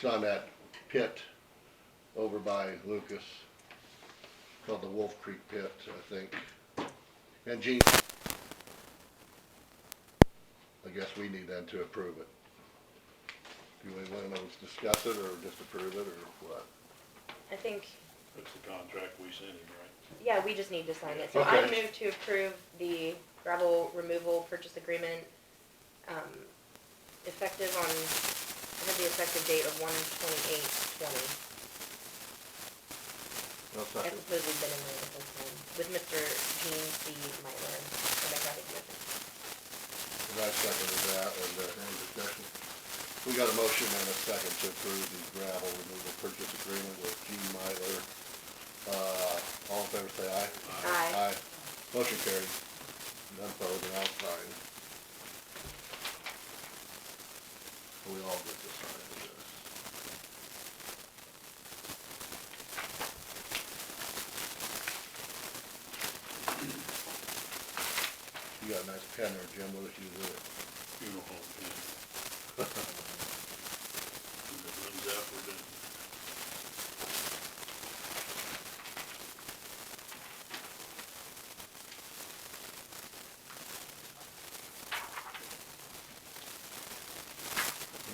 It's on that pit over by Lucas, called the Wolf Creek Pit, I think. And Gene, I guess we need then to approve it. Do we want to discuss it or just approve it or what? I think, That's the contract we sent him, right? yeah, we just need to sign it. So I Okay. move to approve the gravel removal purchase agreement, effective on, I have the effective date of 1/28/20. I'll I second. suppose we've been in there the whole time, with Mr. Gene C. Meitler, and I got it here. And I seconded that, and any discussion? We got a motion and a second to approve the gravel removal purchase agreement with Gene Meitler. All in favor say aye. Aye. Aye. Motion carried. None opposed and I'll sign. We all get to sign this. You got a nice pen there, Jim, we'll let you do it. Funeral home pen. If it runs out, we're done.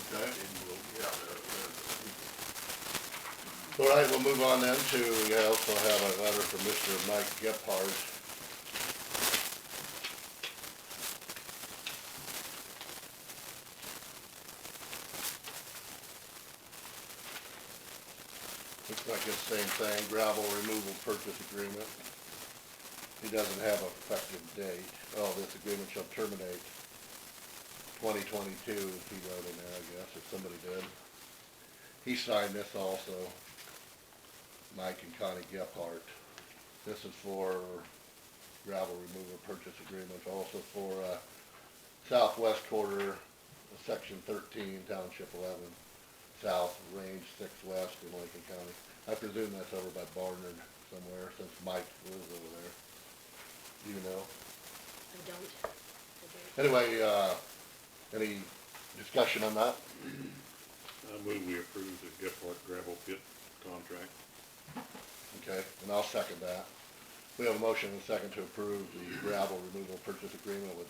Okay. And we'll, yeah, All right, we'll move on then to, we also have a letter from Mr. Mike Gephardt. Looks like it's the same thing, gravel removal purchase agreement. He doesn't have an effective date. Oh, this agreement shall terminate 2022, he wrote in there, I guess, if somebody did. He signed this also, Mike and Connie Gephardt. This is for gravel removal purchase agreement, also for, southwest quarter, section 13, township 11, south, range 6 west in Lincoln County. I presume that's over by Barnard somewhere, since Mike lives over there. Do you know? I don't. Anyway, any discussion on that? I move we approve the Gephardt gravel pit contract. Okay, and I'll second that. We have a motion and a second to approve the gravel removal purchase agreement with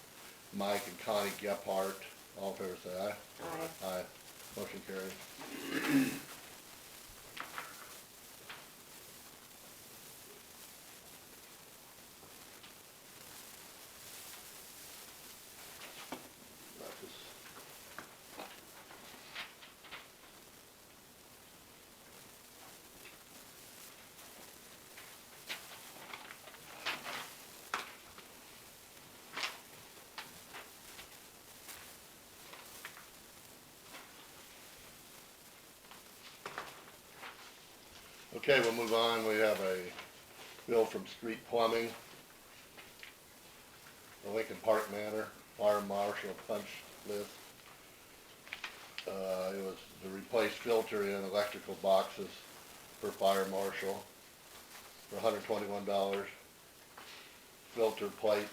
Mike and Connie Gephardt. All in favor say aye. Aye. Aye. Motion carried. Okay, we'll move on. We have a bill from Street Plumbing, the Lincoln Park Manor, Fire Marshal punch list. It was to replace filter in electrical boxes for Fire Marshal for $121. Filter plates.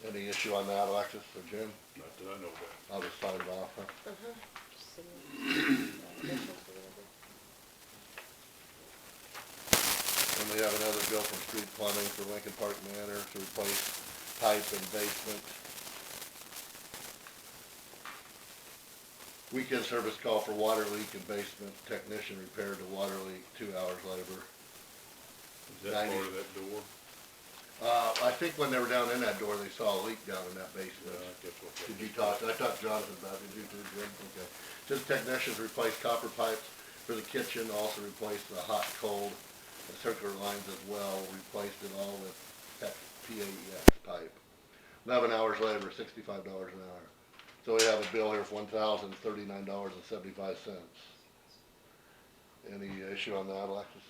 Any issue on that, Alexis or Jim? Not that I know about. I'll just sign it off, huh? Uh-huh. Just sign it. And we have another bill from Street Plumbing for Lincoln Park Manor to replace pipe in basement. Weekend service call for water leak in basement, technician repaired to water leak, 2 hours labor. Is that 90. part of that door? I think when they were down in that door, they saw a leak down in that basement. I guess what that Did you is. talk, I talked to Jonathan about it, did you too, Jim? Okay. Just technicians replaced copper pipes for the kitchen, also replaced the hot, cold, and circular lines as well, replaced it all with PAEX pipe. 11 hours labor, $65 an hour. So we have a bill here for $1,039.75. Any issue on that, Alexis?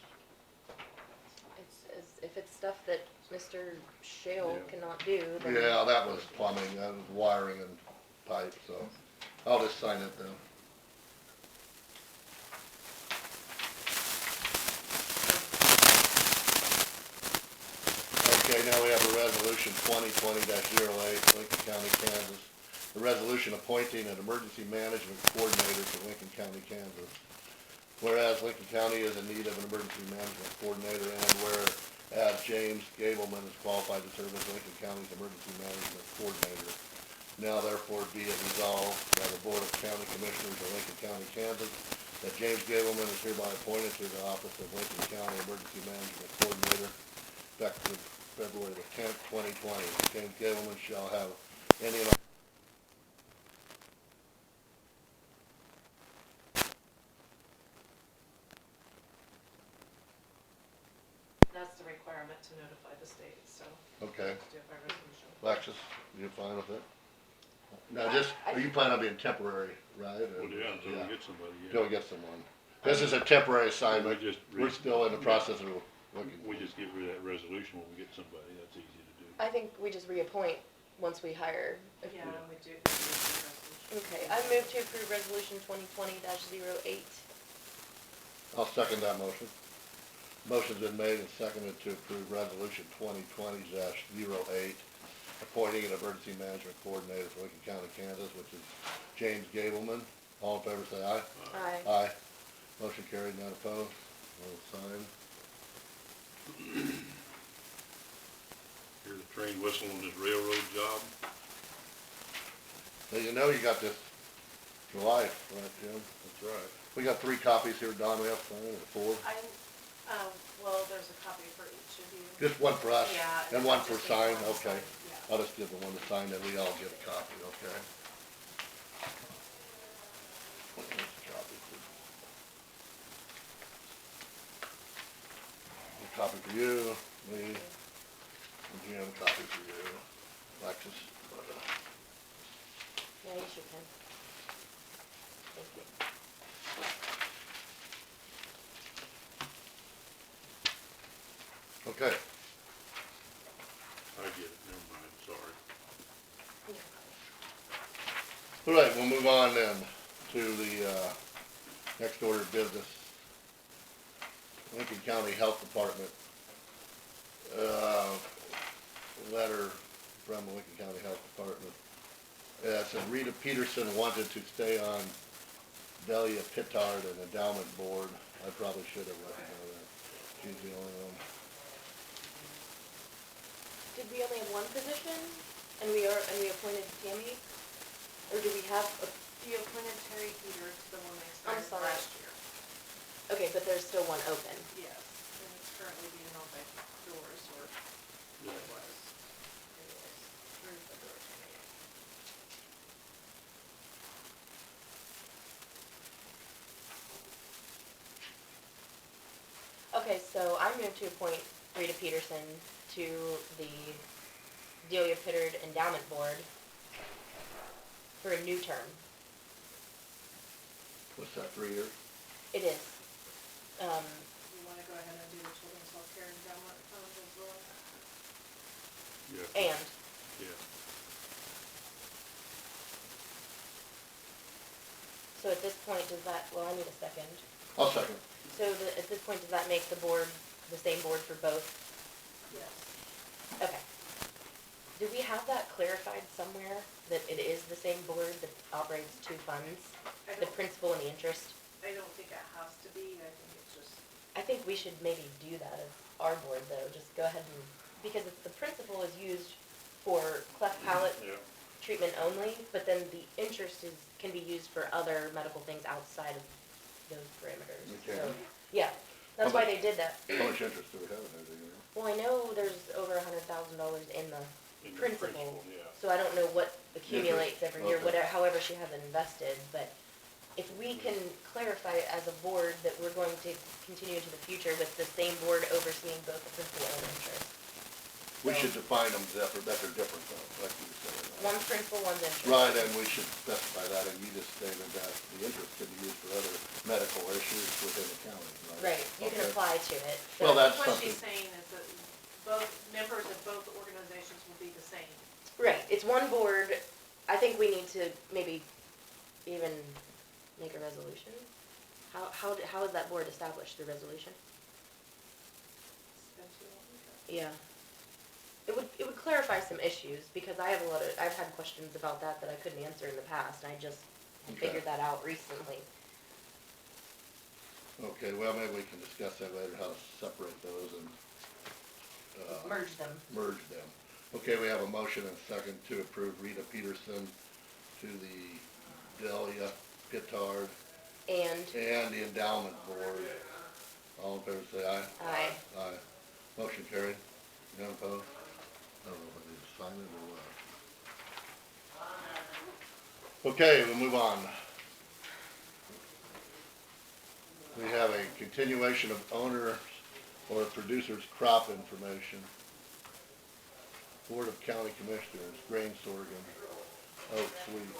If it's stuff that Mr. Shale Yeah. cannot do, then. Yeah, that was plumbing, that was wiring and pipe, so I'll just sign it then. Okay, now we have a resolution 2020-08, Lincoln County, Kansas, a resolution appointing an emergency management coordinator for Lincoln County, Kansas. Whereas Lincoln County is in need of an emergency management coordinator, and whereas James Gableman is qualified to serve as Lincoln County's emergency management coordinator. Now therefore be it resolved by the Board of County Commissioners of Lincoln County, Kansas, that James Gableman is hereby appointed to the office of Lincoln County Emergency Management Coordinator, effective February the 10th, 2020. James Gableman shall have any and all That's the requirement to notify the state, so. Okay. Do it by resolution. Alexis, you fine with it? Now just, are you planning on being temporary, right? Or- Well, yeah, until we get somebody, Until we yeah. get someone. This is a temporary assignment. We just We're still in the process of looking. We just get rid of that resolution when we get somebody, that's easy to do. I think we just reappoint once we hire. Yeah, we do the resolution. Okay, I move to approve resolution 2020-08. I'll second that motion. Motion's been made and seconded to approve resolution 2020-08, appointing an emergency management coordinator for Lincoln County, Kansas, which is James Gableman. All in favor say aye. Aye. Aye. Motion carried, none opposed. We'll sign. Hear the train whistle on this railroad job. Now, you know you got this for life, right, Jim? That's right. We got 3 copies here, Don, we have to sign, or 4? Well, there's a copy for each of you. Just one for us? Yeah. And one for just need sign, one to okay. sign, yeah. I'll just give the one to sign, and we all get a copy, okay? Let's copy a copy for you, me, and Jim, a copy for you, Alexis. Yeah, you should pen. Thank you. Okay, I get it, never mind, sorry. all right, we'll move on then to the, next order of business. Lincoln County Health Department, letter from the Lincoln County Health Department. It said Rita Peterson wanted to stay on Delia Pittard and Endowment Board. I probably should have recognized that. She's the only one. Did we only have one position, and we appointed Tammy? Or do we have You appointed Terry Peters, the one they I'm started sorry. last year. okay, but there's still one open. Yes, and it's currently being held by Doris, or Yeah. it was. Anyways, through February 28th. Okay, so I move to appoint Rita Peterson to the Delia Pittard Endowment Board for a new term. What's that, 3 years? It is. You wanna go ahead and do the children's healthcare endowment fund as well? Yeah. And, Yeah. so at this point, does that, well, I need a second. I'll second. So at this point, does that make the board the same board for both? Yes. Okay. Do we have that clarified somewhere, that it is the same board that operates 2 funds? I The don't, principal and the interest? I don't think it has to be, I think it's just, I think we should maybe do that as our board though, just go ahead and, because it's, the principal is used for cleft palate Yeah. treatment only, but then the interest can be used for other medical things outside of those parameters. Okay. So, yeah, that's why they did that. How much interest do we have in it, do you know? Well, I know there's over $100,000 in the In the principal, yeah. so I don't know what accumulates every year, Okay. whatever, however she has it invested, but if we can clarify as a board that we're going to continue into the future with the same board overseeing both the principal and interest. We should define them that they're different though, like you said. One's principal, one's interest. Right, and we should specify that, and you just stated that the interest could be used for other medical issues within the county, right? Right, you can Okay. apply to it. Well, but- that's what something. she's saying is that both, members of both organizations will be the same. Right, it's one board, I think we need to maybe even make a resolution. How is that board established, the resolution? It's been too long ago. Yeah. it would clarify some issues, because I've had questions about that I couldn't answer in the past, and I just Okay. figured that out recently. Okay, well, maybe we can discuss that later, how to separate those and, Merge them. merge them. Okay, we have a motion and a second to approve Rita Peterson to the Delia Pittard And and the endowment board. All in favor say aye. I, Aye. Motion carried. None opposed? I don't know if I need to sign it or what. Okay, we'll move on. We have a continuation of owner or producer's crop information. Board of County Commissioners, grain sorghum, oat, wheat.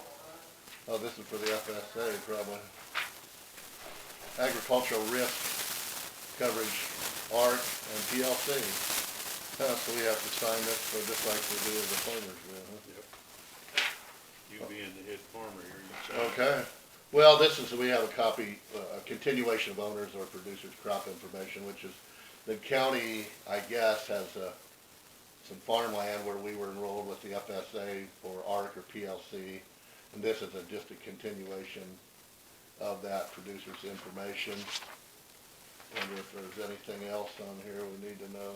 Oh, this is for the FSA probably. Agricultural risk coverage, ARC and PLC. So we have to sign this, so just like we do as the farmers do, huh? Yep. You being the head farmer here, you sign. Okay. Well, this is, we have a copy, a continuation of owners or producers' crop information, which is, the county, I guess, has, some farmland where we were enrolled with the FSA for ARC or PLC. And this is just a continuation of that producer's information. Wonder if there's anything else on here we need to know.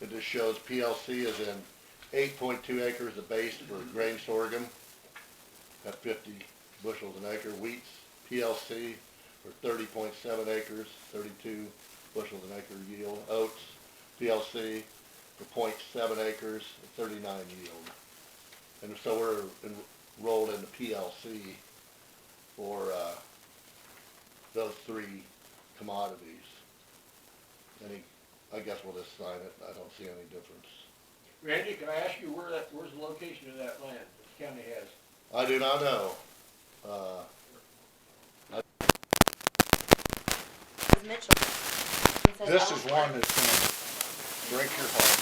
It just shows PLC is in 8.2 acres of base for grain sorghum at 50 bushels an acre. Wheats, PLC for 30.7 acres, 32 bushels an acre yield. Oats, PLC for 0.7 acres, 39 yield. And so we're enrolled in the PLC for those three commodities. I guess we'll just sign it. I don't see any difference. Randy, can I ask you where's the location of that land that the county has? I do not know. is Mitchell. It says This is Alfieri. one that's gonna break your heart.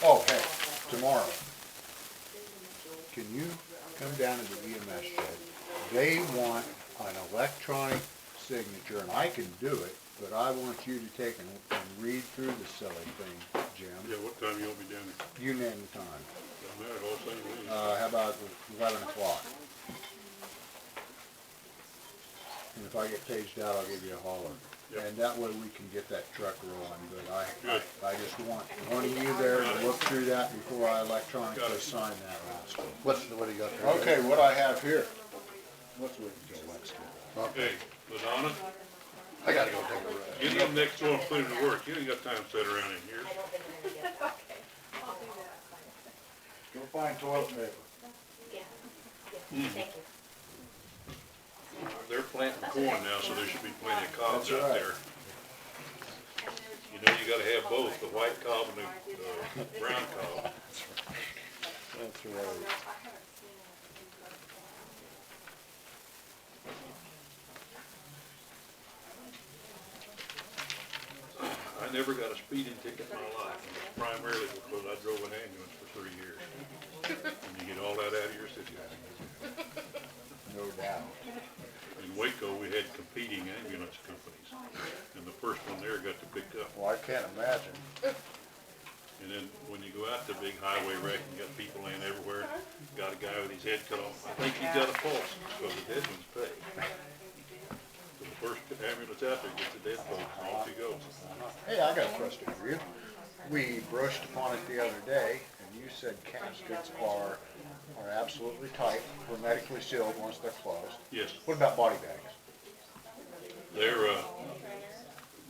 Oh, hey, tomorrow, can you come down to the EMS shed? They want an electronic signature, and I can do it, but I want you to take and read through the silly thing, Jim. Yeah, what time you want me down there? You name the time. Doesn't matter, all same week. How about 11 o'clock? And if I get paged out, I'll give you a holler. Yep. And that way we can get that truck rolling, but Good. I just want one of you there to look through that before I electronically sign that last one. What do you got there? Okay, what I have here. Let's wait until Lex gets Hey, Ladonna, I gotta go take a rest. get them next door and put it to work. You ain't got time to sit around in here. I don't think I'm gonna get that. I'll do that. Go find toilet paper. Yeah, thank you. They're planting corn now, so there should be plenty of cobs That's out right. there. You know, you gotta have both, the white cob and the brown cob. That's right. I never got a speeding ticket in my life, primarily because I drove an ambulance for 3 years. And you get all that out of your city. No doubt. In Waco, we had competing ambulance companies, and the first one there got to pick up. Well, I can't imagine. And then when you go out to big highway wreck, and you got people laying everywhere, got a guy with his head cut off. I think he got a pulse, because the dead ones pay. So the first ambulance out there gets the dead folks, and off he goes. Hey, I got a question for you. We brushed upon it the other day, and you said caskets are absolutely tight, hermetically sealed once they're closed. Yes, What about body bags?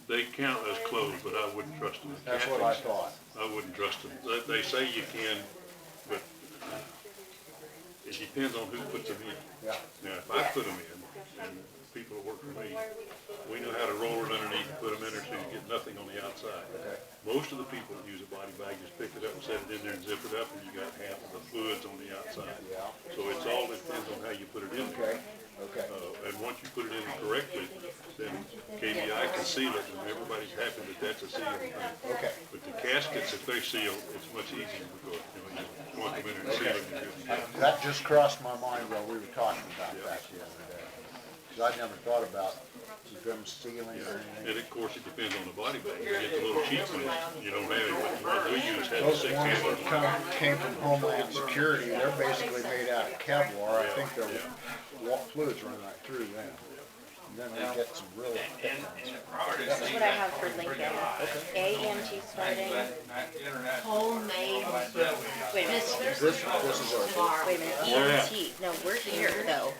they count as closed, but I wouldn't trust them. That's what I thought. I wouldn't trust them. They say you can, but it depends on who puts them in. Yeah. Now, if I put them in, and people that work for me, we know how to roll it underneath and put them in there so you get nothing on the outside. Okay. Most of the people that use a body bag just pick it up and set it in there and zip it up, and you got half of the fluids on the outside. Yeah. So it's all depends on how you put it in there. Okay. Okay. And once you put it in correctly, then KBI can seal it, and everybody's happy that that's a sealed thing. Okay. But the caskets, if they're sealed, it's much easier because, you know, you just plug them in and seal it and you're good to go. That just crossed my mind while we were talking about that the other day. cause I'd never thought about them sealing or anything. And of course, it depends on the body bag. You get the little cheap ones, you don't have any, but the ones we use have the Those 6 ones handles. that came from Homeland Security, they're basically made out of Kevlar. I think their fluids run right through them. And then we get some really thick ones. This is what I have for Lincoln. AEMT starting. Homemade. Wait a minute. This is our, Wait a minute. EMT. No, we're here though.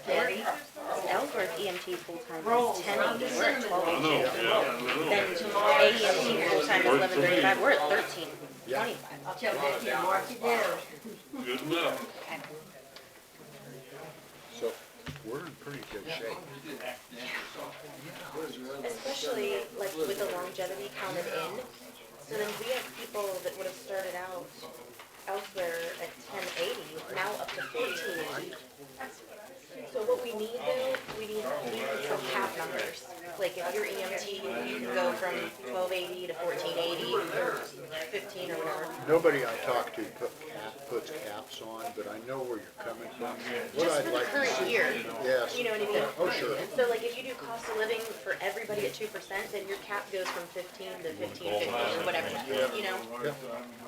Ellsworth EMT full-time is 1080. We're at I 1282. know, yeah, Then AEMT full-time is 1135. We're at 1325. I'll tell you, mark it down. good enough. so we're in pretty good shape. Especially like with the longevity counted in. So then we have people that would have started out elsewhere at 1080, now up to 1480. So what we need though, we need some cap numbers. Like if you're EMT, you can go from 1280 to 1480 or 15 or whatever. Nobody I talk to puts caps on, but I know where you're coming from. What Just I'd for the like to current see- year. Yes. You know what I mean? Oh, sure. So like if you do cost of living for everybody at 2%, then your cap goes from 15 to 1550 or whatever, you know?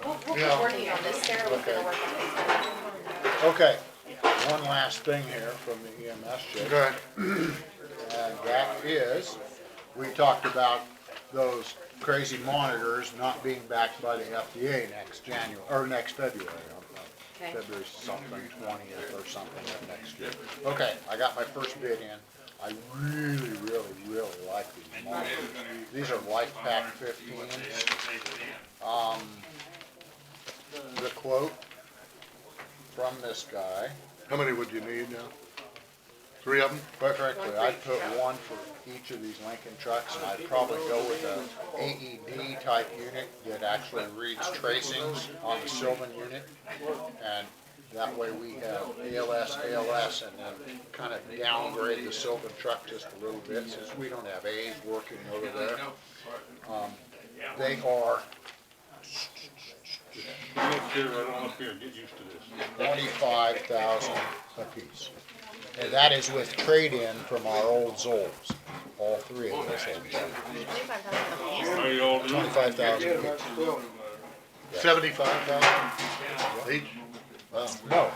We'll keep working on this. Sarah was gonna work on this. Okay, one last thing here from the EMS shed. Okay. And that is, we talked about those crazy monitors not being backed by the FDA next January, or next February. Okay. February something, 20th or something of next year. Okay, I got my first bid in. I really, really, really like these monitors. These are Life Pack 15s. The quote from this guy, How many would you need now? 3 of them? quite frankly, I'd put one for each of these Lincoln trucks, and I'd probably go with a AED type unit that actually reads tracings on the Sylvan unit. And that way we have ALS, and then kind of downgrade the Sylvan truck just a little bit, since we don't have A's working over there. They are I'm gonna clear right on up here and get used to this. 25,000 apiece. And that is with trade-in from our old Zolls, all three of those things. 25,000 apiece. How you all doing? 25,000 apiece. 75,000 each? No,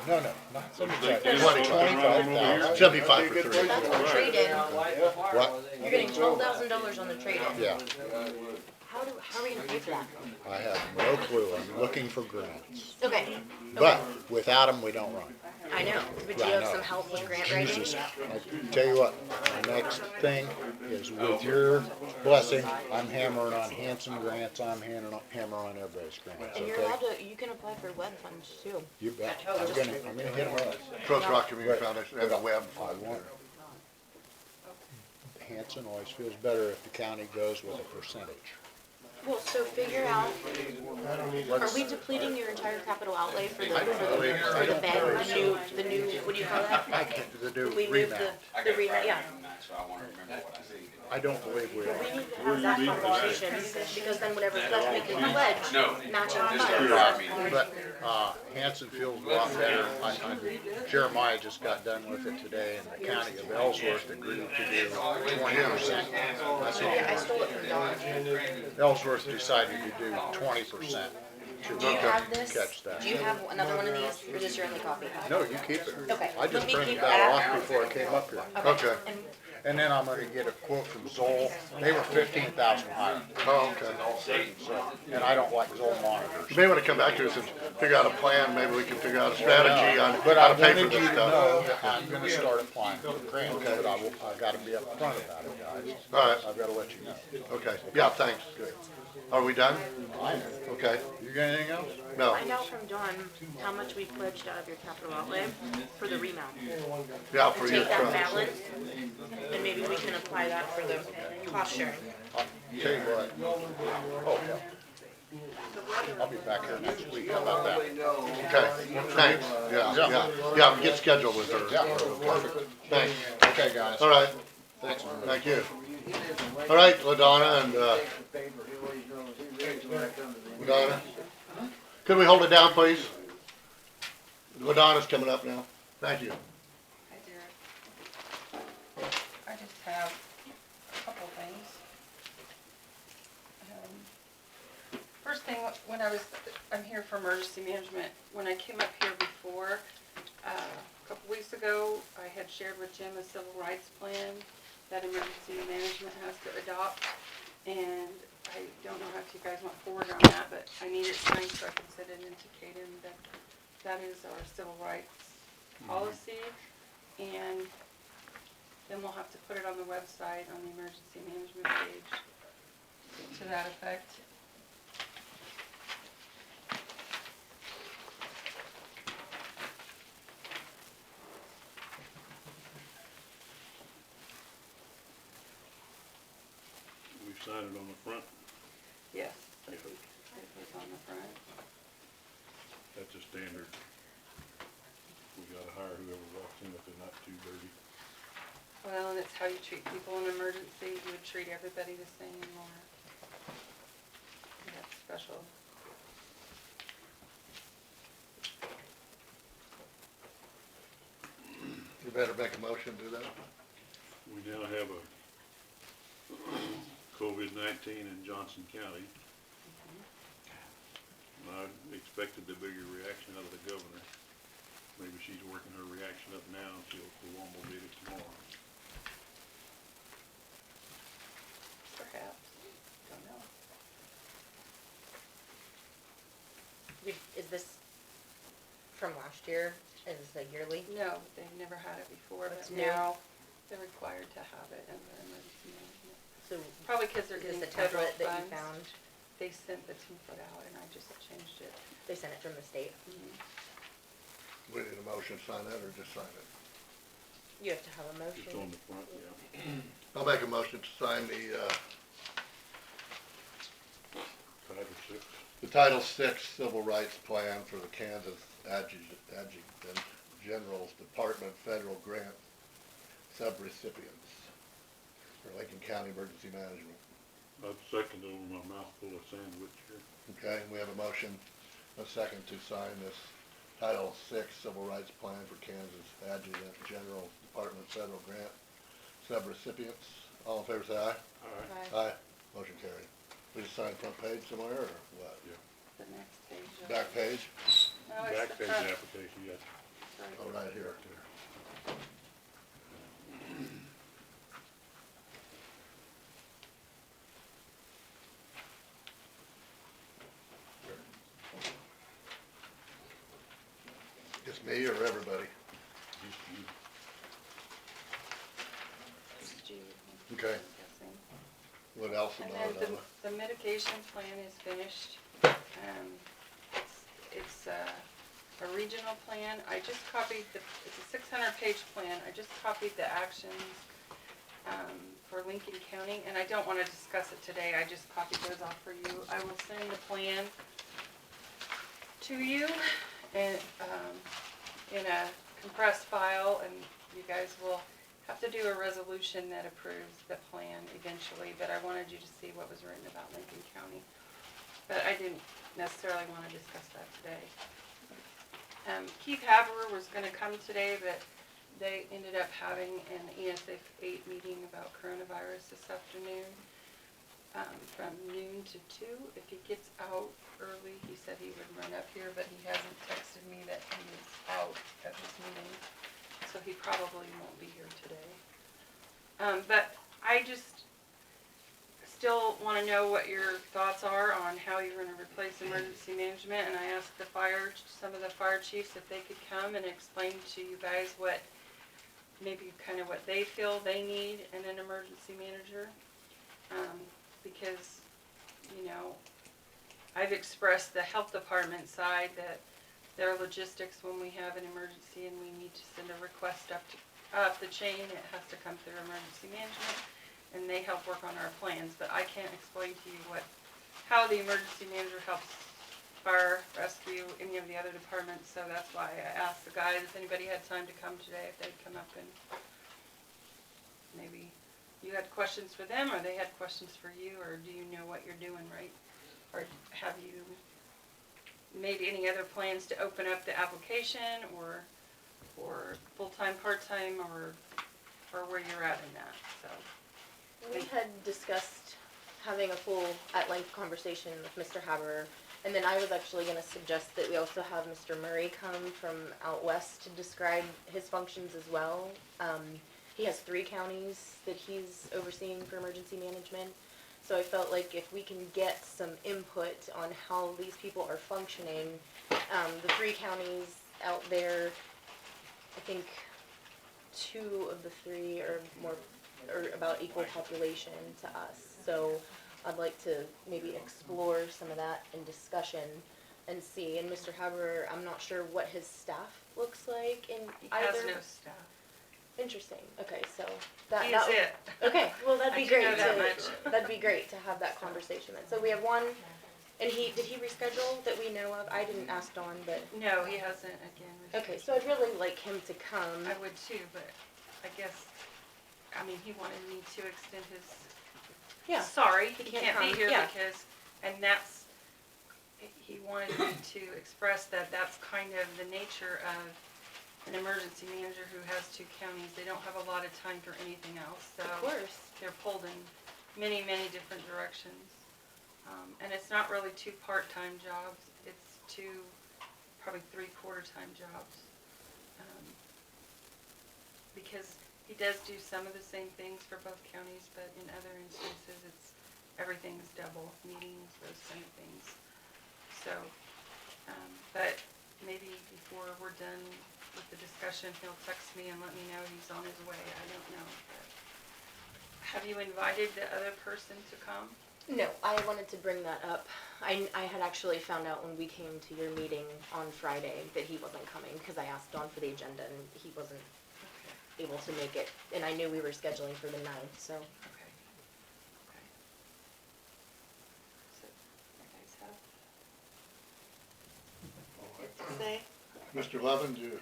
not 75,000. 25,000. 75 for 3. That's on trade-in. What? You're getting $12,000 on the trade-in. Yeah, How are we gonna pay for that? I have no clue. I'm looking for grants. Okay. But without them, we don't run. I know, but do you I have know. some help with grant writing? Jesus, I tell you what, the next thing is with your blessing, I'm hammering on Hanson grants, I'm hammering on everybody's grants, And you're okay? allowed to, you can apply for web funds too. You bet. I'm gonna hit them up. Trust Rock Community Right. Foundation has a web. I want, Hanson always feels better if the county goes with a percentage. Well, so figure out, are we depleting your entire capital outlay for the bed, the new, what do you call that? I can't, the new We moved remount. the remount, yeah. I don't believe we are. We need to have that conversation, because then whatever's left, we can pledge matching funds. But, Hanson feels a lot better. Jeremiah just got done with it today, and the county of Ellsworth agreed to do 20%. That's Yeah, I all. stole it from Dawn. Ellsworth decided to do 20% to Do you have this? catch that. Do you have another one of these, or is this your only copy? No, you keep it. Okay, I just let me printed keep that that. off before I came up here. Okay. And And then I'm gonna get a quote from Zoll. They were 15,000 higher. Oh, okay. So, and I don't like Zoll monitors. You may want to come back to us and figure out a plan, maybe we can figure out a strategy on But how I to pay for wanted you this to stuff. know that I'm gonna start applying for grants, but I gotta be upfront about it, guys. All right, I've gotta let you know. okay, yeah, thanks. Are we done? Okay, You got anything else? no, find out from Dawn how much we pledged out of your capital outlay for the remount. yeah, for your Take that truck. balance, and maybe we can apply that for the cost sharing. Tell you what. Oh, yeah. I'll be back here next week. How about that? Okay, thanks, yeah, get scheduled with her. Yeah, perfect. Thanks, Okay, guys. all right, Thanks. thank you. All right, Ladonna and, Ladonna, could we hold it down, please? Ladonna's coming up now, thank you. I thing, I'm here for emergency management. When I came up here before, a couple weeks ago, I had shared with Jim a civil rights plan that emergency management has to adopt. And I don't know if you guys want forward on that, but I need it signed so I can send it into Kaden. That is our civil rights policy. And then we'll have to put it on the website, on the emergency management page, to that effect. We sign it on the front, Yes, I Yeah. think it was on the front. that's a standard. We gotta hire whoever walks in if they're not too dirty. Well, and it's how you treat people in emergency. You would treat everybody the same, or that's special. You better make a motion to do that. We now have a COVID-19 in Johnson County. I expected the bigger reaction out of the governor. Maybe she's working her reaction up now, and she'll promulgate it tomorrow. Perhaps. Don't know. Is this from last year? Is this a yearly? No, they've never had it before, That's but new. now they're required to have it in their emergency management. So Probably because they're is getting this a federal template that you funds. found? They sent the template out and I just changed it. They sent it from the state. We need a motion to sign that or just sign it? You have to have a It's on motion. the front, yeah. I'll make a motion to sign the Title VI Civil Rights Plan for the Kansas Adjutant General's Department Federal Grant Subrecipients for Lincoln County Emergency Management. I'd second over my mouthful of sandwich here. Okay, we have a motion, a second to sign this Title VI Civil Rights Plan for Kansas Adjutant General Department Federal Grant Subrecipients. All in favor say aye. All right. Aye. Motion carried. We just sign front page somewhere or what? The next page. Back page? No, it's Back the page front. application, yes. Sorry. Oh, right here. Just me or everybody? Just you. Just you, Okay. I'm guessing. What else And about then it? the mitigation plan is finished. It's a regional plan. I just copied it's a 600-page plan. I just copied the actions for Lincoln County, and I don't want to discuss it today. I just copied those off for you. I will send the plan to you and in a compressed file, and you guys will have to do a resolution that approves the plan eventually, but I wanted you to see what was written about Lincoln County. But I didn't necessarily want to discuss that today. Keith Haver was going to come today, but they ended up having an ESF 8 meeting about coronavirus this afternoon from noon to 2. If he gets out early, he said he would run up here, but he hasn't texted me that he is out at this meeting, so he probably won't be here today. But I just still want to know what your thoughts are on how you're going to replace emergency management, and I asked some of the fire chiefs if they could come and explain to you guys what, maybe kind of what they feel they need in an emergency manager, because, you know, I've expressed the health department side that their logistics when we have an emergency and we need to send a request up the chain, it has to come through emergency management, and they help work on our plans, but I can't explain to you how the emergency manager helps fire, rescue, any of the other departments, so that's why I asked the guys if anybody had time to come today, if they'd come up and maybe you had questions for them, or they had questions for you, or do you know what you're doing right? Or have you maybe any other plans to open up the application, or full-time, part-time, or where you're at in that, so. We had discussed having a full at-length conversation with Mr. Haber. And then I was actually gonna suggest that we also have Mr. Murray come from out west to describe his functions as well. He has 3 counties that he's overseeing for emergency management. So I felt like if we can get some input on how these people are functioning, the 3 counties out there, I think 2 of the 3 are about equal population to us. So I'd like to maybe explore some of that in discussion and see. And Mr. Haber, I'm not sure what his staff looks like in He either. has no staff. Interesting. Okay, so that He that is would- it. Okay, well that'd I be do great know that to much. that'd be great to have that conversation then. So we have one, and did he reschedule that we know of? I didn't ask Dawn, but No, he hasn't again. okay. So I'd really like him to come. I would too, but I guess, I mean, he wanted me to extend his, Yeah. sorry, he He can't can't be come, here yeah. because, and that's, he wanted me to express that that's kind of the nature of an emergency manager who has 2 counties. They don't have a lot of time for anything else, so. Of course. They're pulled in many, many different directions. And it's not really 2 part-time jobs, it's 2, probably 3/4-time jobs. Because he does do some of the same things for both counties, but in other instances, everything's double, meetings, those kind of things. So, but maybe before we're done with the discussion, he'll text me and let me know he's on his way, I don't know. But have you invited the other person to come? No, I wanted to bring that up. I had actually found out when we came to your meeting on Friday that he wasn't coming because I asked Dawn for the agenda and he wasn't Okay, able to make it. And I knew we were scheduling for the 9th, so. okay, okay. So, you guys have it to say? Mr. Levin, you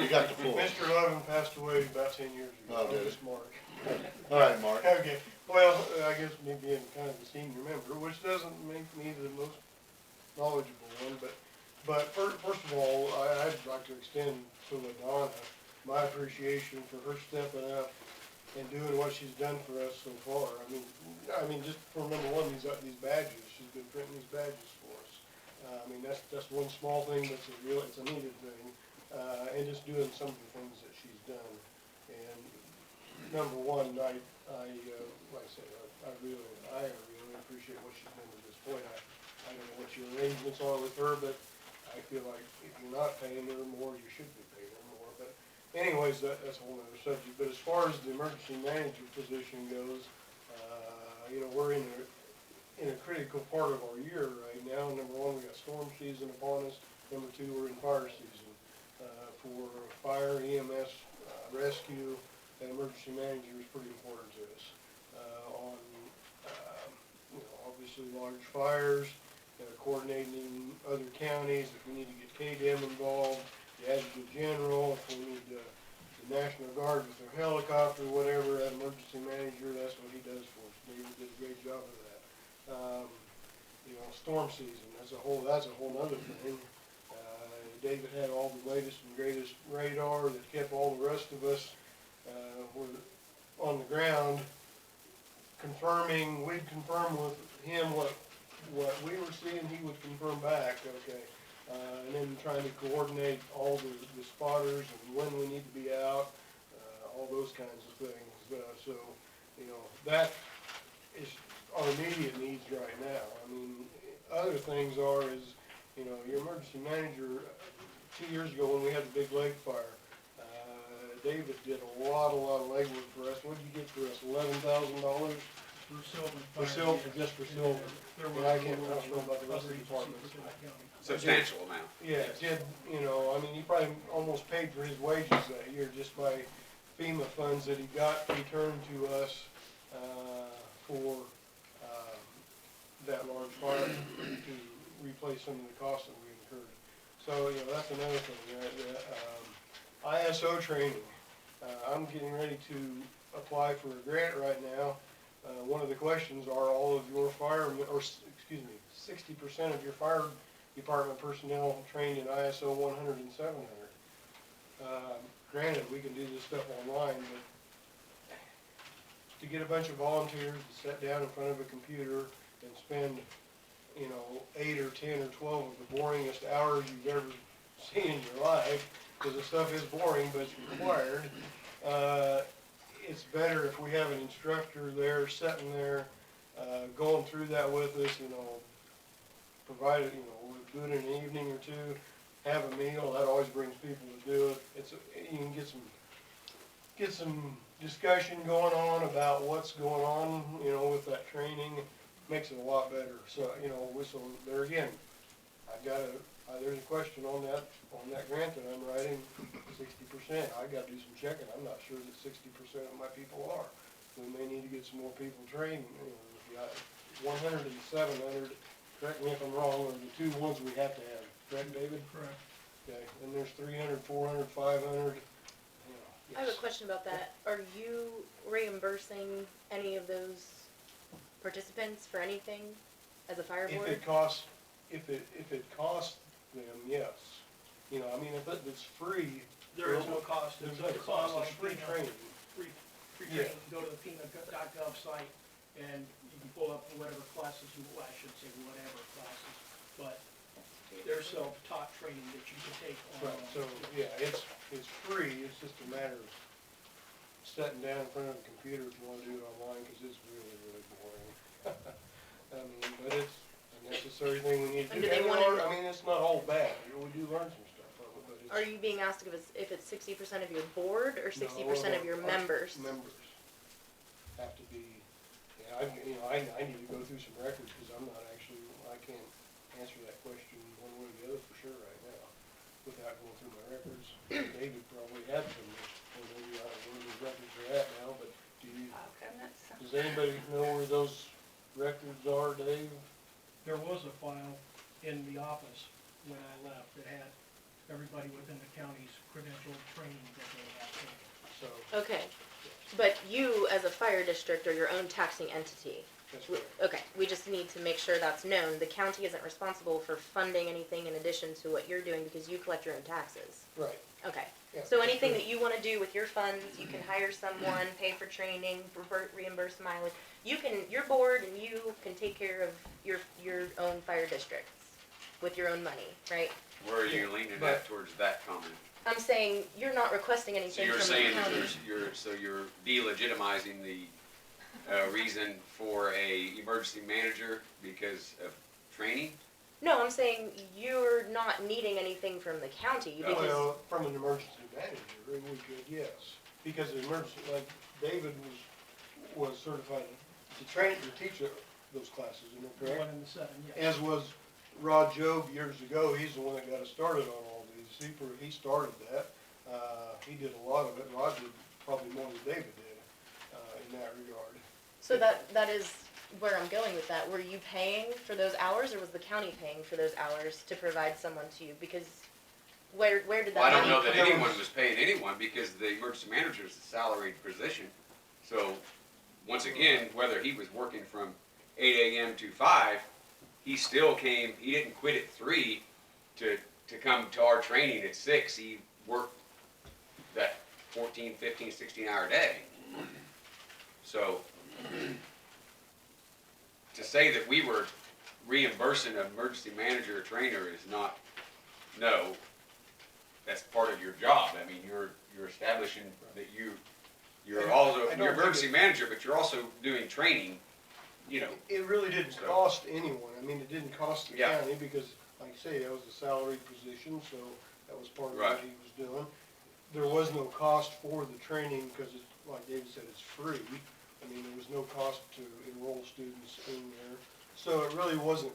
got the floor. Mr. Levin passed away about 10 years ago. Oh, did This he? March. All right, Mark. Okay, well, I guess me being kind of a senior member, which doesn't make me the most knowledgeable one, but first of all, I'd like to extend to Ladonna my appreciation for her stepping up and doing what she's done for us so far. I mean, just for number one, these badges, she's been printing these badges for us. I mean, that's one small thing, but it's a needed thing, and just doing some of the things that she's done. And number one, like I said, I really appreciate what she's done at this point. I don't know what your arrangements are with her, but I feel like if you're not paying her more, you should be paying her more. But anyways, that's a whole other subject. But as far as the emergency manager position goes, we're in a critical part of our year right now. Number one, we got storm season upon us. Number two, we're in fire season. For fire, EMS, rescue, and emergency manager is pretty important to us. Obviously large fires, coordinating other counties, if we need to get KDM involved, the Adjutant General, if we need the National Guard with their helicopter, whatever, that emergency manager, that's what he does for us. David did a great job of that. Storm season, that's a whole nother thing. David had all the latest and greatest radar that kept all the rest of us were on the ground confirming. We'd confirm with him what we were seeing, he would confirm back, okay. And then trying to coordinate all the spotters and when we need to be out, all those kinds of things. So, that is our immediate needs right now. I mean, other things is, your emergency manager, 2 years ago when we had the big lake fire, David did a lot of legwork for us. What did you get for us, $11,000? For silver, just for silver. And I don't know about the rest of the departments. Substantial amount. Yeah, he probably almost paid for his wages that year just by FEMA funds that he got returned to us, for, that large fire to replace some of the costs that we incurred. So, that's another thing, ISO training. I'm getting ready to apply for a grant right now. One of the questions are all of your 60% of your fire department personnel trained in ISO 100 and 700. Granted, we can do this stuff online, but to get a bunch of volunteers to sit down in front of a computer and spend, 8 or 10 or 12 of the boringest hours you've ever seen in your life, because the stuff is boring, but it's required. It's better if we have an instructor there, sitting there, going through that with us, provided, we do it in an evening or two, have a meal, that always brings people to do it. You can get some discussion going on about what's going on, with that training, makes it a lot better. So, so there again, there's a question on that grant that I'm writing, 60%. I gotta do some checking. I'm not sure that 60% of my people are. We may need to get some more people trained, 100 and 700, correct me if I'm wrong, are the two ones we have to have, correct, David? Correct. Okay, and there's 300, 400, 500, I have a yes. question about that. Are you reimbursing any of those participants for anything as a fire If board? it costs, if it costs them, yes. If it's free. There is no cost. There's no cost, it's free training. Free Yeah. training. Go to the FEMA.gov site and you can pull up whatever classes I should say whatever classes, but there's self-taught training that you can take on. Right, so, yeah, it's free, it's just a matter of sitting down in front of a computer if you wanna do it online, cause it's really, really boring. But it's a necessary thing we need to And do. do they And wanna- it's not all bad, we do learn some stuff from it, but it's. Are you being asked if it's 60% of your board or 60% of your our members? Members have to be, I need to go through some records, cause I can't answer that question one way or the other for sure right now, without going through my records. David probably had some, or maybe I don't know where those records are at now, but does anybody know where those records are, Dave? There was a file in the office when I left that had everybody within the county's credentialed training that they have taken. So, Okay, but you as a fire district are your own taxing entity. that's right. Okay, we just need to make sure that's known. The county isn't responsible for funding anything in addition to what you're doing because you collect your own taxes. Right. Okay, Yeah, so anything that you wanna do with your funds, you can hire someone, pay for training, reimburse mileage. Your board and you can take care of your own fire districts with your own money, right? Where are you leaning But- at towards that comment? I'm saying you're not requesting So anything you're from the saying that county. you're delegitimizing the, reason for a emergency manager because of training? No, I'm saying you're not needing anything from the county because, Well, from an emergency manager, we could, yes, because the emergency, like David was certified to teach those classes, isn't that correct? 1 in the 7, yes. As was Rod Job years ago, he's the one that got us started on all these, he started that, he did a lot of it, Rod did probably more than David did, in that regard. so that is where I'm going with that. Were you paying for those hours or was the county paying for those hours to provide someone to you? Because where did that Well, I don't money know that come from? anyone was paying anyone because the emergency manager is a salaried position. So, once again, whether he was working from 8 AM to 5, he still came, he didn't quit at 3 to come to our training at 6. He worked that 14, 15, 16-hour day. So, to say that we were reimbursing an emergency manager or trainer is not, no, that's part of your job. I mean, you're establishing that you're also, I don't you're think emergency manager, but you're also doing training, It really didn't So- cost anyone, it didn't cost the Yeah. county, because, like I say, that was a salaried position, so that was part of Right. what he was doing. There was no cost for the training, because it's, like David said, it's free. There was no cost to enroll students in there, so it really wasn't,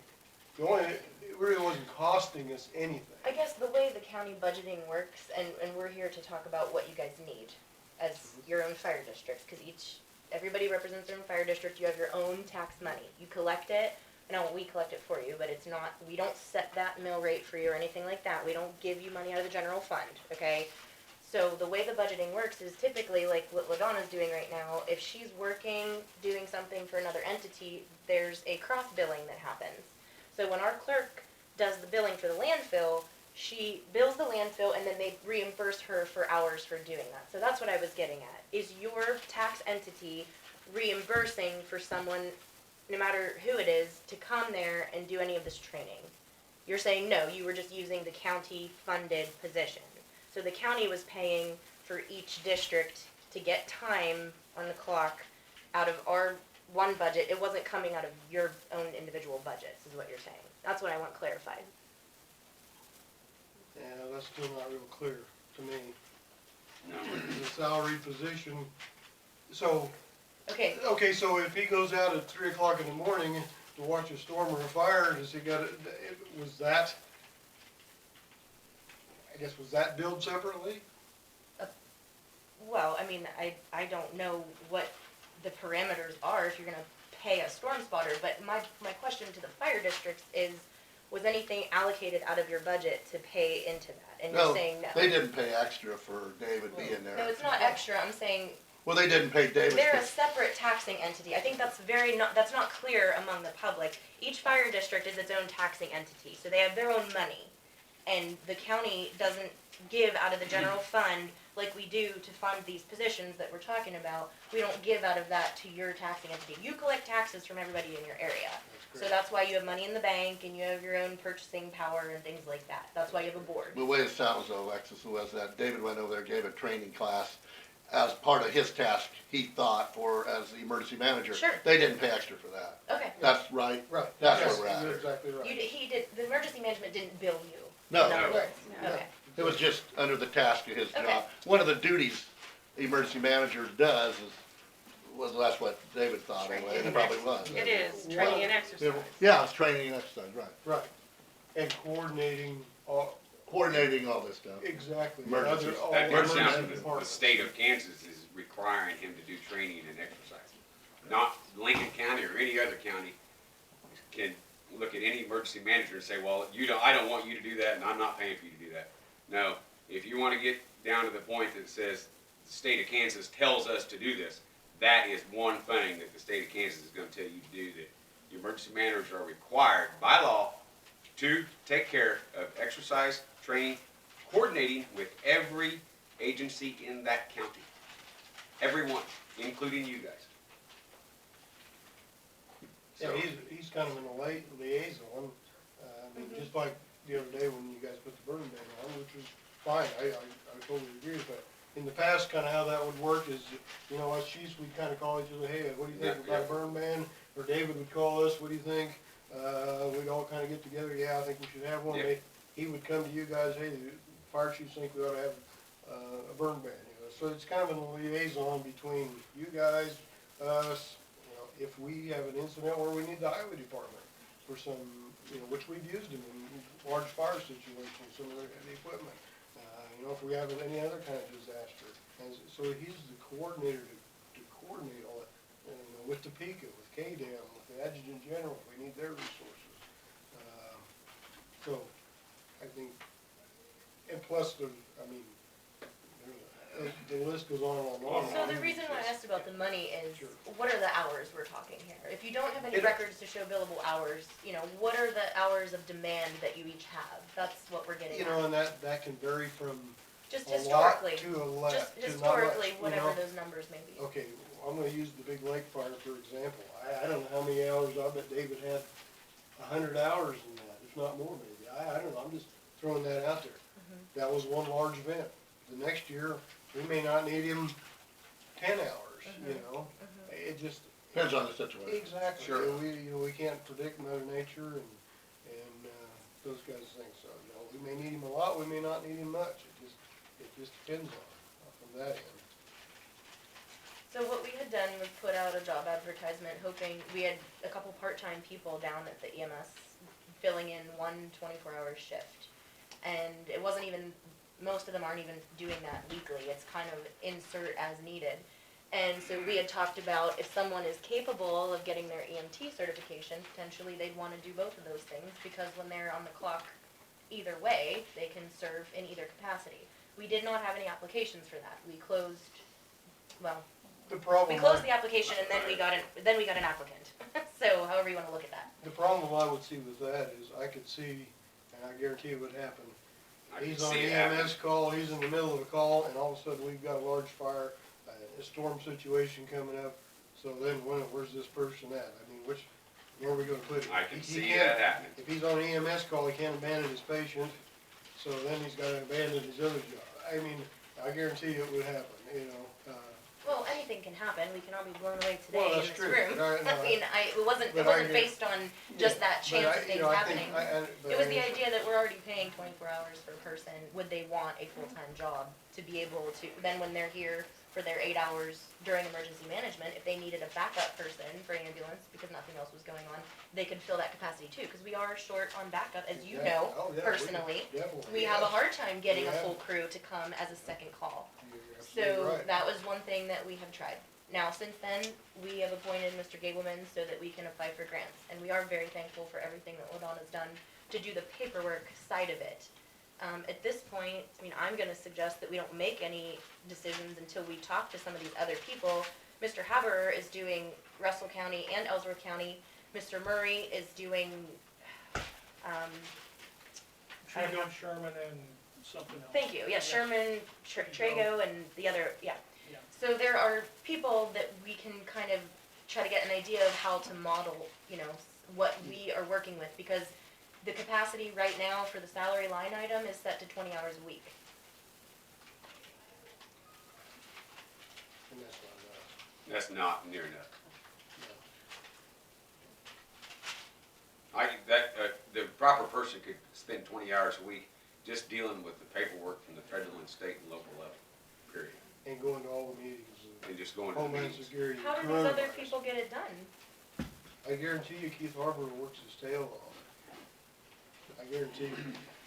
it really wasn't costing us anything. I guess the way the county budgeting works, and we're here to talk about what you guys need as your own fire districts, because everybody represents their own fire district, you have your own tax money. You collect it, we collect it for you, but it's not, we don't set that mill rate for you or anything like that. We don't give you money out of the general fund, okay? So the way the budgeting works is typically like what Ladonna's doing right now, if she's working, doing something for another entity, there's a cross billing that happens. So when our clerk does the billing for the landfill, she bills the landfill and then they reimburse her for hours for doing that. So that's what I was getting at. Is your tax entity reimbursing for someone, no matter who it is, to come there and do any of this training. You're saying, no, you were just using the county-funded position. So the county was paying for each district to get time on the clock out of our one budget. It wasn't coming out of your own individual budgets, is what you're saying. That's what I want clarified. Yeah, that's still not real clear to me. No. The salary position, so, Okay, okay, so if he goes out at 3 o'clock in the morning to watch a storm or a fire, does he got was that, I guess, was that billed separately? well, I mean, I don't know what the parameters are if you're gonna pay a storm spotter, but my question to the fire districts is, was anything allocated out of your budget to pay into that? And you're No, saying no. they didn't pay extra for David being there. No, it's not extra, I'm saying Well, they didn't pay David. they're a separate taxing entity. I think that's that's not clear among the public. Each fire district is its own taxing entity, so they have their own money. And the county doesn't give out of the general fund like we do to fund these positions that we're talking about. We don't give out of that to your taxing entity. You collect taxes from everybody in your area. So that's why you have money in the bank and you have your own purchasing power and things like that. That's why you have a board. The way it sounds though, Alexis, was that David went over there, gave a training class as part of his task, he thought, or as the emergency manager. Sure. They didn't pay extra for that. Okay. That's right. Right. That's Yes, where we're at. You're exactly right. He did, the emergency management didn't bill you. No, In other no. words. No. Okay. It was just under the task of his Okay. job. One of the duties the emergency manager does that's what David thought anyway, and it probably was. It is, training and exercise. Yeah, it's training and exercise, right. Right. And coordinating all, Coordinating all this stuff. exactly. Emergencies. all That makes emergency sense. The departments. state of Kansas is requiring him to do training and exercise. Not Lincoln County or any other county can look at any emergency manager and say, well, I don't want you to do that and I'm not paying for you to do that. No, if you wanna get down to the point that says the state of Kansas tells us to do this, that is one thing that the state of Kansas is gonna tell you to do, that the emergency managers are required by law to take care of exercise, training, coordinating with every agency in that county. Everyone, including you guys. Yeah, So, he's kind of in a liaison, I mean, just like the other day when you guys put the burn ban on, which was fine, I totally agree with that. In the past, kinda how that would work is, you know, us chiefs, we'd kinda call each other, hey, what do you think Yeah, about a burn ban? Or David would call us, what do you think? We'd all kinda get together, yeah, I think we should have one. Yeah. He would come to you guys, hey, the fire chiefs think we ought to have, a burn ban, you know, so it's kind of a liaison between you guys, us, you know, if we have an incident where we need the highway department for some, you know, which we've used them in large fire situations, some of the equipment. You know, if we have any other kind of disaster, and so he's the coordinator to coordinate all that, you know, with Topeka, with KDM, with the Adjutant General, if we need their resources. So, I think, and plus I mean, the list goes on and on. So the reason why I asked about the money is, Sure. what are the hours we're talking here? If you don't have any It- records to show billable hours, you know, what are the hours of demand that you each have? That's what we're getting You know, at. and that can vary from Just a lot historically, to a lot, just to not much, historically, you whatever know? those numbers may be. Okay, I'm gonna use the Big Lake Fire for example. I don't know how many hours, I bet David had 100 hours in that, if not more maybe. I don't know, I'm just throwing that out there. That was one large event. The next year, we may not need him 10 hours, you know? It just, Depends on the situation. exactly, Sure. we can't predict Mother Nature and those kinds of things. So, you know, we may need him a lot, we may not need him much. It just depends on that end. So what we had done was put out a job advertisement, hoping, we had a couple part-time people down at the EMS filling in one 24-hour shift. And it wasn't even, most of them aren't even doing that weekly, it's kind of insert as needed. And so we had talked about if someone is capable of getting their EMT certification, potentially they'd wanna do both of those things, because when they're on the clock either way, they can serve in either capacity. We did not have any applications for that, we closed, well, The problem. we closed the application and then we got an applicant. So however you wanna look at that. The problem I would see with that is I could see, and I guarantee it would happen, I can he's on see the it happen. EMS call, he's in the middle of a call, and all of a sudden we've got a large fire, a storm situation coming up. So then where's this person at? I mean, where are we gonna put him? I can He see can't- that happening. If he's on an EMS call, he can't abandon his patient, so then he's gotta abandon his other job. I mean, I guarantee you it would happen, you know, Well, anything can happen, we can all be blown away Well, today in that's this true, room. but no, I mean, it wasn't but I agree. based on just that but chance I- of you things know, I think- happening. but It was I the mean, idea that we're already paying 24 hours per person, would they want a full-time job to be able to, then when they're here for their 8 hours during emergency management, if they needed a backup person for ambulance because nothing else was going on, they could fill that capacity too, because we are short on backup, as you yeah, know oh, yeah, personally. definitely, We have a yes. hard time getting a Yeah. full crew to come as a second call. You're absolutely So right. that was one thing that we have tried. Now, since then, we have appointed Mr. Gableman so that we can apply for grants, and we are very thankful for everything that Ladonna's done to do the paperwork side of it. At this point, I mean, I'm gonna suggest that we don't make any decisions until we talk to some of these other people. Mr. Haberer is doing Russell County and Ellsworth County. Mr. Murray is doing, Trego, Sherman, and something else. thank you, yeah, Sherman, Trago, and the other, yeah. Yeah. So there are people that we can kind of try to get an idea of how to model, you know, what we are working with, because the capacity right now for the salary line item is set to 20 hours a week. And that's not enough. That's not near enough. No. The proper person could spend 20 hours a week just dealing with the paperwork from the federal and state and local level, period. And going to all the meetings and And just going to the Homeland meetings. Security. How do these other coronavirus. people get it done? I guarantee you Keith Harper works his tail off. I guarantee you.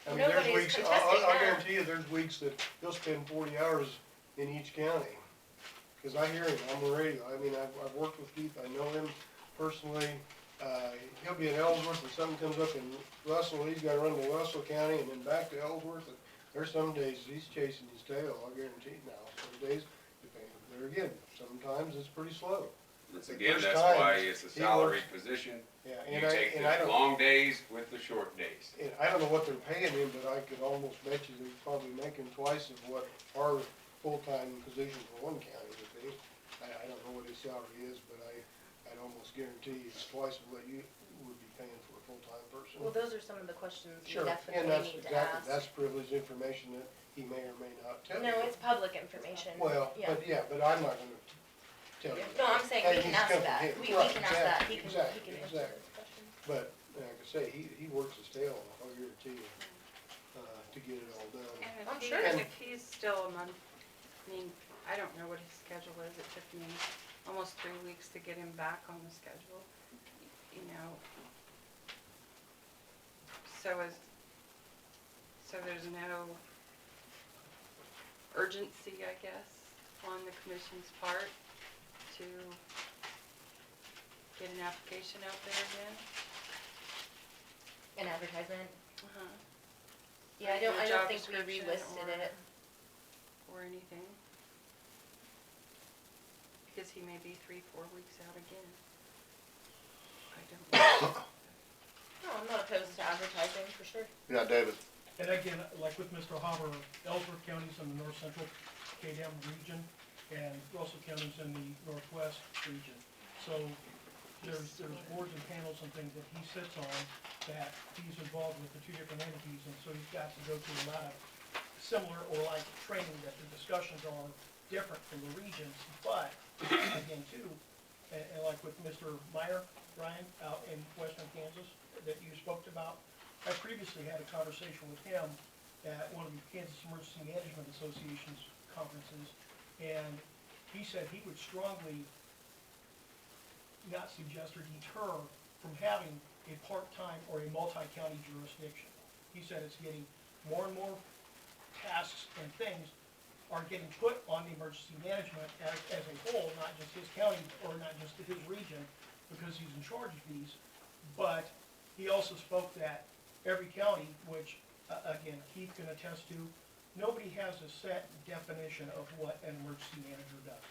I mean, Nobody's there's weeks, contesting I that. guarantee you there's weeks that he'll spend 40 hours in each county. Cause I hear him on the radio. I mean, I've worked with Keith, I know him personally. He'll be in Ellsworth and something comes up in Russell, he's gotta run to Russell County and then back to Ellsworth. And there's some days he's chasing his tail, I guarantee you now. Some days, there again, sometimes it's pretty slow. Once again, First that's time, why it's a he salaried position. Yeah, You and take I the don't. long days with the short days. And I don't know what they're paying him, but I could almost bet you they're probably making twice of what our full-time position for one county would be. I don't know what his salary is, but I'd almost guarantee it's twice of what you would be paying for a full-time person. Well, those are some of the questions we Sure, and definitely that's need to exactly, ask. that's privileged information that he may or may not tell you. No, it's public information. Well, Yeah. but I'm not gonna tell you. No, I'm saying we Hey, can he's ask come from that. him. We Right, can ask that. He can exactly, answer exactly. those questions. But, like I say, he works his tail off, I guarantee you, to get it all done. And I'm if he, sure. and if he's still a month, I mean, I don't know what his schedule is, it took me almost 3 weeks to get him back on the schedule, you know. So there's no urgency, I guess, on the commission's part to get an application out there again? An advertisement? Uh-huh. Yeah, I Your don't job think we description relisted or- it. Or anything? Because he may be 3-4 weeks out again. I don't know. No, I'm not opposed to advertising, for sure. Yeah, David, And again, like with Mr. Haber, Ellsworth County's in the north central KDM region, and Russell County's in the northwest region. So there's boards and panels and things that he sits on that he's involved with the two different entities, and so he's got to go through a lot of similar or like training that the discussions are different from the regions, but again too, and like with Mr. Meyer, Ryan, out in western Kansas, that you spoke about, I previously had a conversation with him at one of the Kansas Emergency Management Association's conferences, and he said he would strongly not suggest or deter from having a part-time or a multi-county jurisdiction. He said it's getting more and more tasks and things are getting put on the emergency management as a whole, not just his county or not just his region, because he's in charge of these. But he also spoke that every county, which again, Keith can attest to, nobody has a set definition of what an emergency manager does.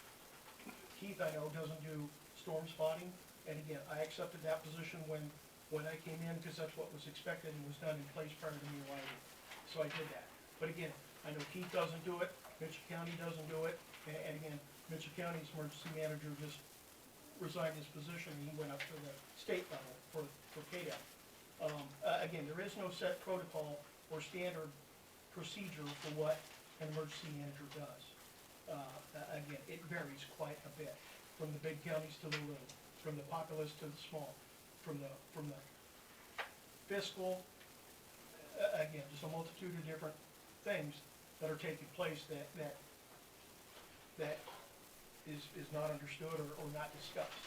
Keith, I know, doesn't do storm spotting, and again, I accepted that position when I came in, because that's what was expected and was done in place prior to me arriving. So I did that. But again, I know Keith doesn't do it, Mitchell County doesn't do it, and again, Mitchell County's emergency manager just resigned his position, he went up to the state level for KDEP. Again, there is no set protocol or standard procedure for what an emergency manager does. Again, it varies quite a bit, from the big counties to the little, from the populous to the small, from the fiscal, again, just a multitude of different things that are taking place that is not understood or not discussed.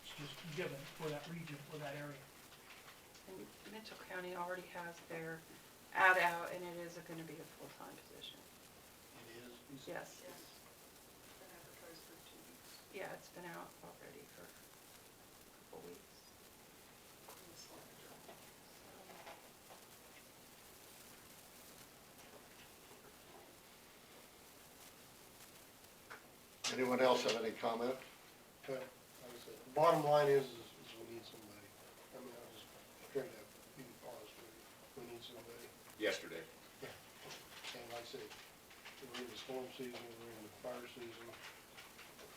It's just given for that region, for that area. And Mitchell County already has their ad out, and it is gonna be a full-time position. It is. Yes. Been advertised for 2 weeks. Yeah, it's been out already for a couple weeks. Anyone else have any comment? Okay, like I said, the bottom line is we need somebody. I mean, I'll just straight up be honest with you, we need somebody. Yesterday. And like I say, we're in the storm season, we're in the fire season.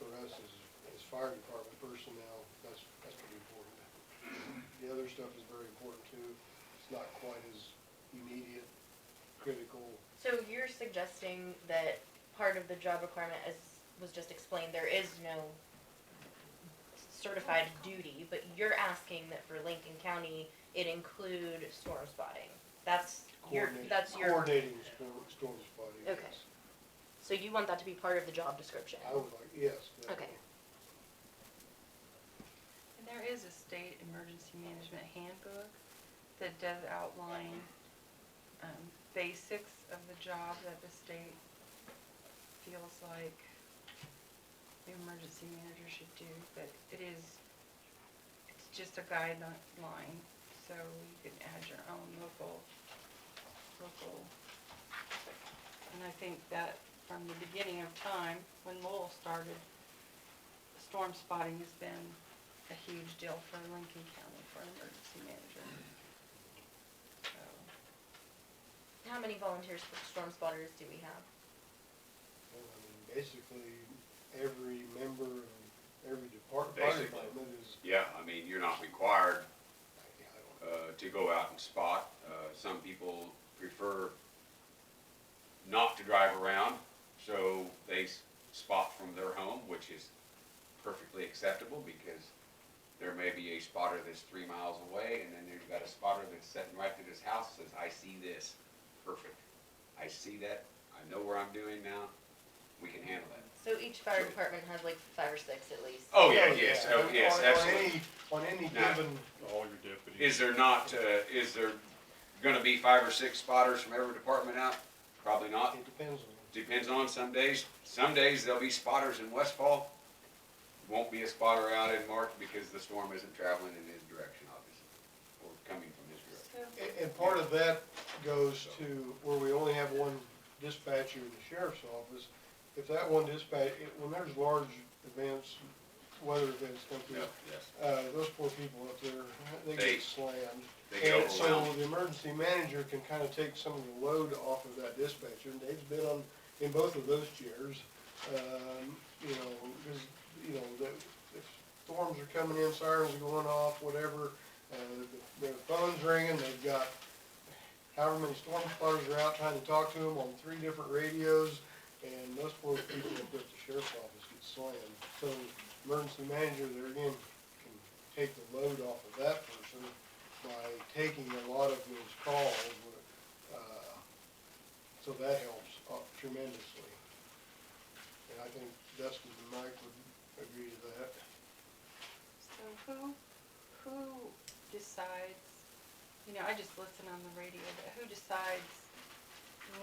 For us as fire department personnel, that's pretty important. The other stuff is very important too. It's not quite as immediate, critical. So you're suggesting that part of the job requirement, as was just explained, there is no certified duty, but you're asking that for Lincoln County, it include storm spotting. That's your. Coordinating storm spotting. Okay. Yes. So you want that to be part of the job description? I would like, yes. Okay. definitely. And there is a state emergency management handbook that does outline, basics of the job that the state feels like the emergency manager should do, but it's just a guideline, so you can add your own local, and I think that from the beginning of time, when Lowell started, storm spotting has been a huge deal for Lincoln County for an emergency manager. So, How many volunteers for storm spotters do we have? Well, I mean, basically, every member of every fire Basically. department is, Yeah, I mean, you're not required, I don't know. to go out and spot. Some people prefer not to drive around, so they spot from their home, which is perfectly acceptable because there may be a spotter that's 3 miles away, and then you've got a spotter that's sitting right at his house, says, I see this, perfect. I see that, I know where I'm doing now, we can handle that. So each fire Sure. department has like 5 or 6 at least. Oh, Oh, yeah, yes, yeah. oh, yes, absolutely. On any Now- given, All your deputies. Is there not, is there gonna be 5 or 6 spotters from every department out? Probably not. it depends on. Depends on some days there'll be spotters in Westfall. Won't be a spotter out in Mark because the storm isn't traveling in his direction, obviously, or coming from his direction. so And part of that goes to where we only have one dispatcher in the sheriff's office. If that one dispatch, when there's large events, weather events come through, Yes. those poor people up there, they They- get slammed. They get And so overwhelmed. the emergency manager can kind of take some of the load off of that dispatcher, and Dave's been in both of those chairs. You know, because, you know, if storms are coming in, sirens are going off, whatever, their phone's ringing, they've got however many storm spotters are out trying to talk to them on 3 different radios, and those poor people up at the sheriff's office get slammed. So emergency manager there again can take the load off of that person by taking a lot of those calls, so that helps tremendously. And I think Dustin and Mike would agree to that. So who decides, you know, I just listen on the radio, but who decides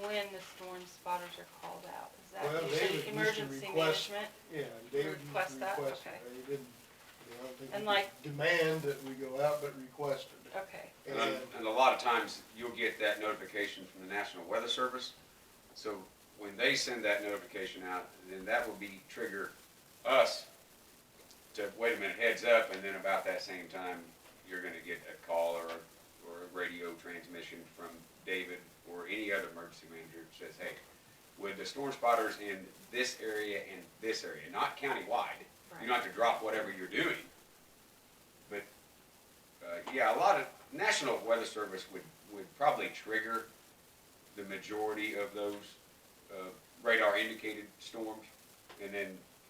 when the storm spotters are called out? Is that Well, usually David used to emergency request- management? Yeah, David used Request to that? request Okay. it, he didn't, you know, I don't think And he like- could demand that we go out, but requested. Okay, And a lot of times, you'll get that notification from the National Weather Service. So when they send that notification out, then that will trigger us to, wait a minute, heads up, and then about that same time, you're gonna get a call or a radio transmission from David or any other emergency manager that says, hey, with the storm spotters in this area and this area, not countywide, right. You don't have to drop whatever you're doing. But, yeah, a lot of, National Weather Service would probably trigger the majority of those, radar indicated storms. And then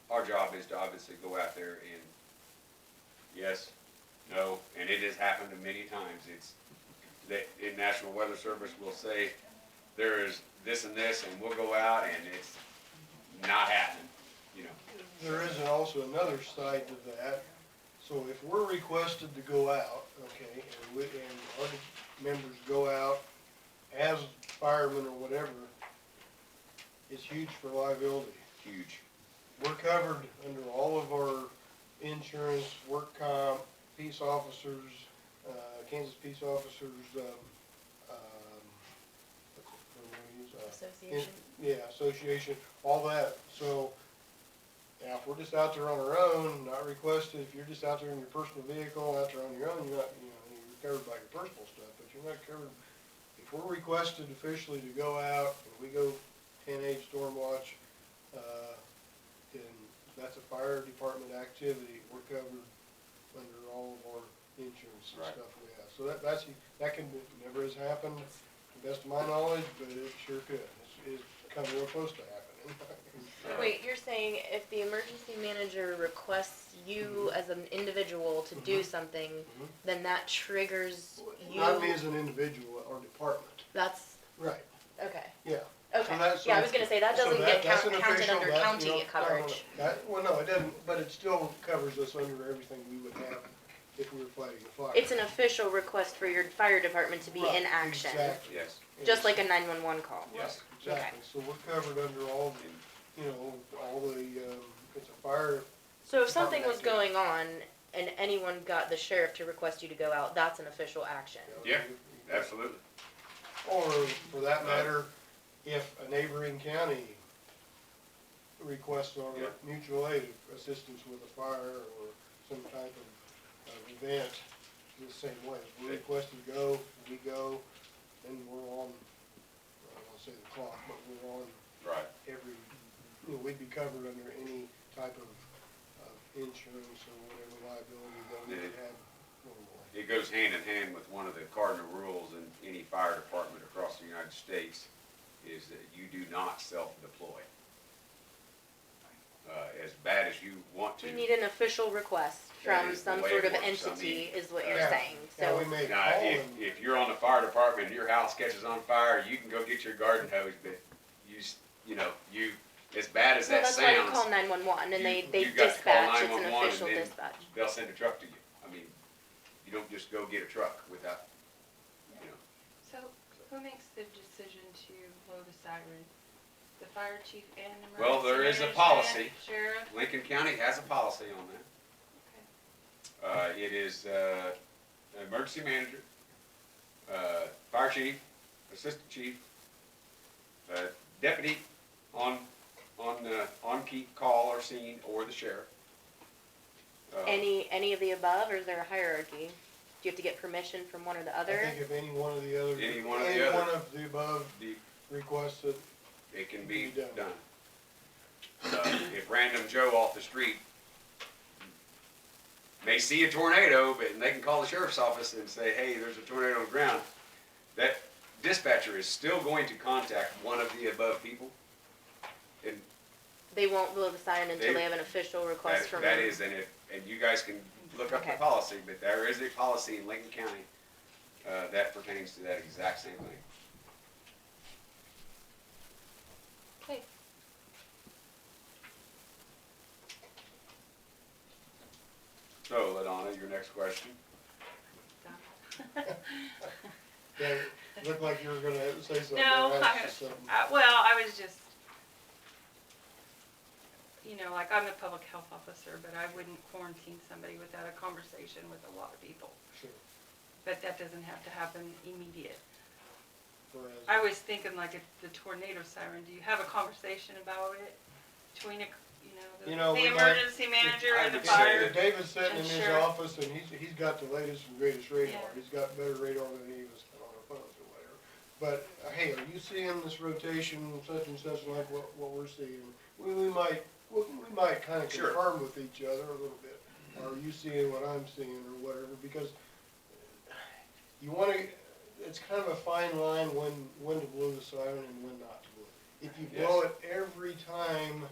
our job is to obviously go out there and, yes, no, and it has happened many times. It's that in National Weather Service will say, there is this and this, and we'll go out and it's not happening, you know. There is also another side to that. So if we're requested to go out, okay, and our members go out as firemen or whatever, it's huge for liability. Huge. We're covered under all of our insurance, work comp, peace officers, Kansas peace officers, what do we use? Association. Yeah, association, all that. So, now if we're just out there on our own, not requested, if you're just out there in your personal vehicle, out there on your own, you're not, you're covered by your personal stuff, but you're not covered. If we're requested officially to go out, and we go 10-8 storm watch, then that's a fire department activity, we're covered under all of our insurance and Right. stuff we have. So that can, never has happened, to the best of my knowledge, but it sure could. It's kind of real close to happening. Wait, you're saying if the emergency manager requests you as an individual to do something, then that triggers you? Not me as an individual or department. That's, Right, okay, yeah. okay. that's- Yeah, I was gonna say, that doesn't get that's an counted official- under that's, county coverage. Well, no, it doesn't, but it still covers us under everything we would have if we were fighting a fire. It's an official request for your fire department to be Right, in action, Exactly. Yes, just like a 911 call. yes. Exactly, so we're covered under all, all the, it's a fire, So if something was Department going on and anyone got the sheriff to request you to go out, that's an official action. Yeah, absolutely. or for that matter, if a neighboring county requests our Yeah. mutual aid assistance with a fire or some type of event, the same way. If we're requested to go, we go, then we're on, I don't wanna say the clock, but we're on Right. every, we'd be covered under any type of insurance or whatever liability that we would have normally. It goes hand in hand with one of the cardinal rules in any fire department across the United States is that you do not self-deploy. As bad as you want to. You need an official request That from is the some way sort it of works. I entity, mean, is what you're Yeah. saying, Now, we so. may Now, call if, them, if you're on the fire department and your house catches on fire, you can go get your garden hose, but you, as bad as Well, that that's why you call sounds, 911 and they you got to call dispatch, it's an 911 official and then dispatch. they'll send a truck to you. I mean, you don't just go get a truck without, So who makes the decision to blow the siren? The fire chief and emergency Well, there is a management, policy. Sheriff? Lincoln County has a policy on that. It is, emergency manager, fire chief, assistant chief, deputy on keep, call or scene, or the sheriff. Any of the above, or is there a hierarchy? Do you have to get permission from one or the I other? think if any one of the other, Any one of the any other. one of the above The- requests it, It can be Be done. done. If random Joe off the street may see a tornado, but they can call the sheriff's office and say, hey, there's a tornado on the ground, that dispatcher is still going to contact one of the above people. And They won't blow the siren until They- they have an official request from that them. is, and you guys can look up the Okay. policy, but there is a policy in Lincoln County, that pertains to that exact same thing. Okay. So, Ladonna, your next question? yeah, it looked like you were gonna say something. No, or ask something. Well, I was just, like I'm the public health officer, but I wouldn't quarantine somebody without a conversation with a lot of people. Sure. But that doesn't have to happen immediate. Whereas- I was thinking like if the tornado siren, do you have a conversation about it between You know, the we might- emergency manager I and the would say fire? that David's sitting in And his sheriff. office and he's got the latest and greatest radar. Yeah. He's got better radar than any of us have on our phones or whatever. But, hey, are you seeing this rotation, such and such like what we're seeing? We might well, we might kind of Sure. confirm with each other a little bit. Are you seeing what I'm seeing or whatever, because you wanna, it's kind of a fine line when to blow the siren and when not to blow it. If you blow it every time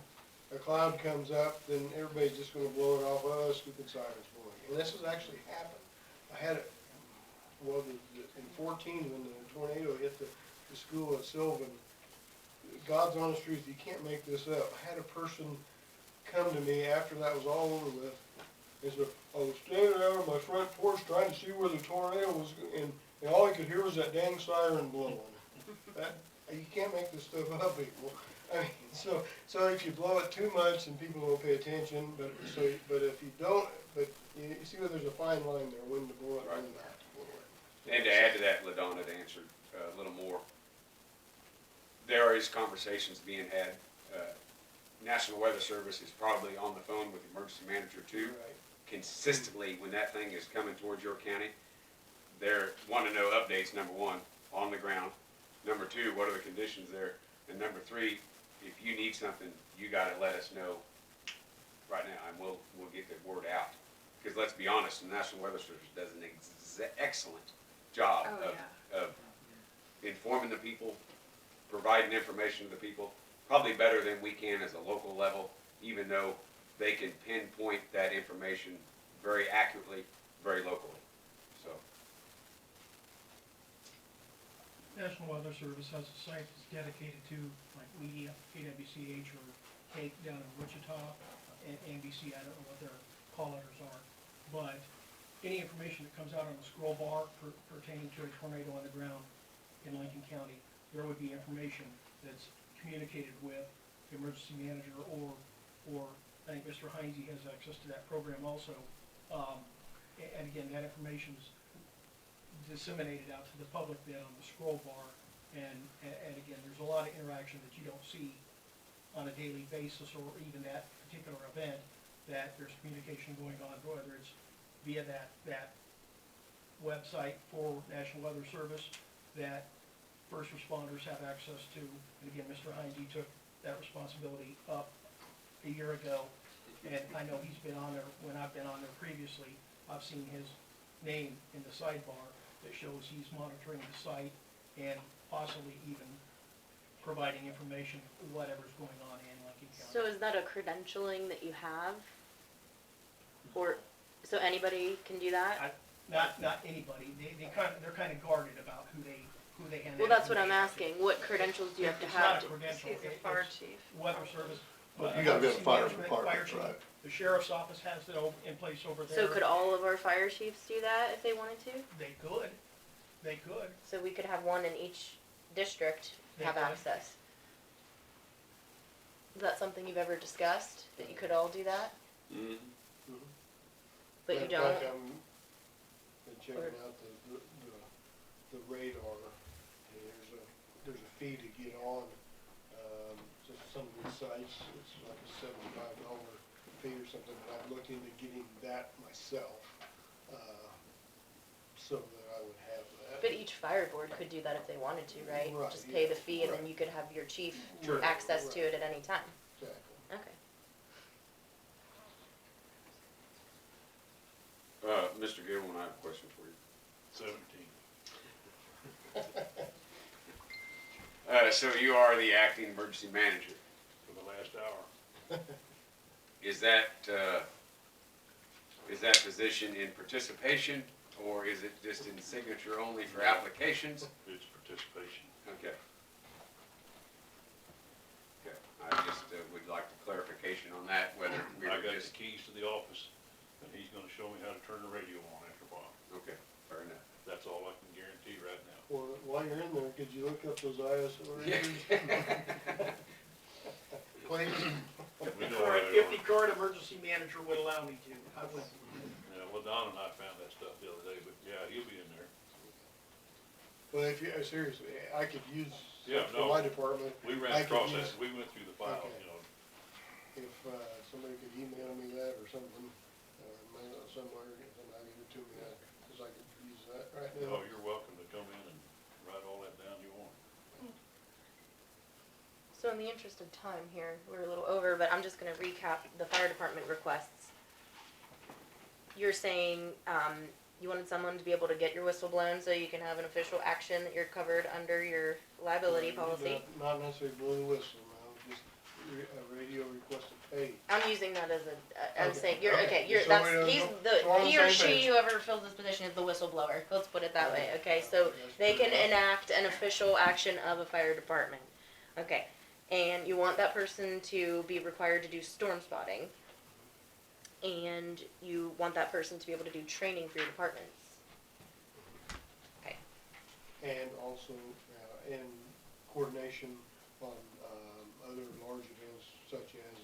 a cloud comes up, then everybody's just gonna blow it off of us, stupid sirens blowing. And this has actually happened. I had it, well, in 14, when the tornado hit the school at Sylvan, God's honest truth, you can't make this up. I had a person come to me after that was all over with, and said, I was standing out on my front porch trying to see where the tornado was, and all I could hear was that dang siren blowing. That, you can't make this stuff up, people. I mean, so if you blow it too much, then people won't pay attention, but if you don't, but you see where there's a fine line there, when to blow it, when not to blow it. And to add to that, Ladonna, to answer a little more, there is conversations being had. National Weather Service is probably on the phone with the emergency manager too. Right. Consistently, when that thing is coming towards your county, they're wanting to know updates, number one, on the ground. Number two, what are the conditions there? And number three, if you need something, you gotta let us know right now, and we'll get the word out. Because let's be honest, the National Weather Service does an excellent job Oh, of informing the people, providing information to the people, probably better than we can as a local level, even though they can pinpoint that information very accurately, very locally, so. National Weather Service has a site that's dedicated to like media, KWCH or Take down in Wichita, and NBC, I don't know what their call letters are. But any information that comes out on the scroll bar pertaining to a tornado on the ground in Lincoln County, there would be information that's communicated with the emergency manager or I think Mr. Heine has access to that program also. And again, that information's disseminated out to the public then on the scroll bar. And again, there's a lot of interaction that you don't see on a daily basis or even that particular event, that there's communication going on, whether it's via that website for National Weather Service that first responders have access to. And again, Mr. Heine took that responsibility up a year ago, and I know he's been on there, when I've been on there previously, I've seen his name in the sidebar that shows he's monitoring the site and possibly even providing information, whatever's going on in Lincoln County. So is that a credentialing that you have? Or, so anybody can do that? Not anybody, they're kind of guarded about who they hand. Well, that that's what I'm information asking. What credentials do you have to It's have? not a credential. He's a It- fire it's chief. Weather Service. You gotta be a emergency fire management, department, chief, right? The sheriff's office has it in place over there. So could all of our fire chiefs do that if they wanted to? They could. So we could have one in each district They have could. access. Is that something you've ever discussed, that you could all do that? Mm-hmm. But you In don't? fact, I'm been checking out the radar, and there's a fee to get on, just some of these sites, it's like a $75 fee or something, but I've looked into getting that myself, so that I would have that. But each fire board could do that if they wanted to, right? Right, Just pay the yeah, fee and then right. you could have your chief Sure, access to right. it at any time. Exactly. Okay. Mr. Gilman, I have a question for you. 17 So you are the acting emergency manager. for the last hour. Is that position in participation, or is it just in signature only for applications? It's participation. Okay. Okay, I just would like the clarification on that, whether we I were got the just, keys to the office, and he's gonna show me how to turn the radio on after a while. okay, fair enough. That's all I can guarantee right now. Well, while you're in there, could you look up those ISO Yeah. readers? Please? We know how they If are. the current emergency manager would allow me to, I would. Yeah, Ladonna and I found that stuff the other day, but yeah, he'll be in there. Well, if you, seriously, I could use, Yeah, for no. my department, We I ran the could process, use- we went through the files, Okay. you know. if, somebody could email me that or something, mail it somewhere, and I give it to me, cause I could use that right now. Oh, you're welcome to come in and write all that down you want. So So in the interest of time here, we're a little over, but I'm just gonna recap the fire department requests. You're saying, you wanted someone to be able to get your whistle blown so you can have an official action that you're covered under your liability policy. Not necessarily blowing a whistle now, just a radio request to pay. I'm using that as a, I'm Okay, saying, you're, okay. okay, you're, So that's, we don't he's go- the, we're on the he or same she, page. whoever fills this position is the whistleblower, let's put it that way, okay? So That's they can pretty much- enact an official action of a fire department, okay? And you want that person to be required to do storm spotting. And you want that person to be able to do training for your departments. Okay, And also, in coordination on, other large events such as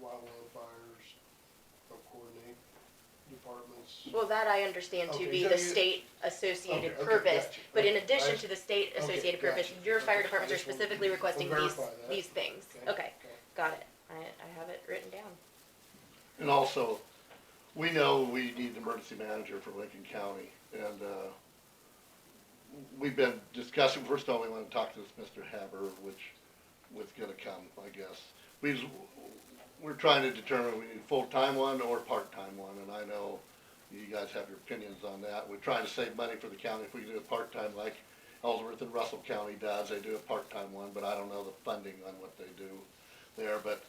wildland fires, coordinate departments. well, that I understand to Okay, be so the you- state associated Okay, purpose. gotcha. But in Okay, addition I- to the state okay, associated purpose, gotcha. your fire Okay, departments I are just wanted specifically to requesting verify that. these things. Okay, got it, I have it written down. And also, we know we need an emergency manager for Lincoln County, and, we've been discussing, first of all, we wanna talk to this Mr. Haber, which was gonna come, I guess. We're trying to determine we need a full-time one or part-time one, and I know you guys have your opinions on that. We're trying to save money for the county if we can do a part-time like Ellsworth and Russell County does, they do a part-time one, but I don't know the funding on what they do there, but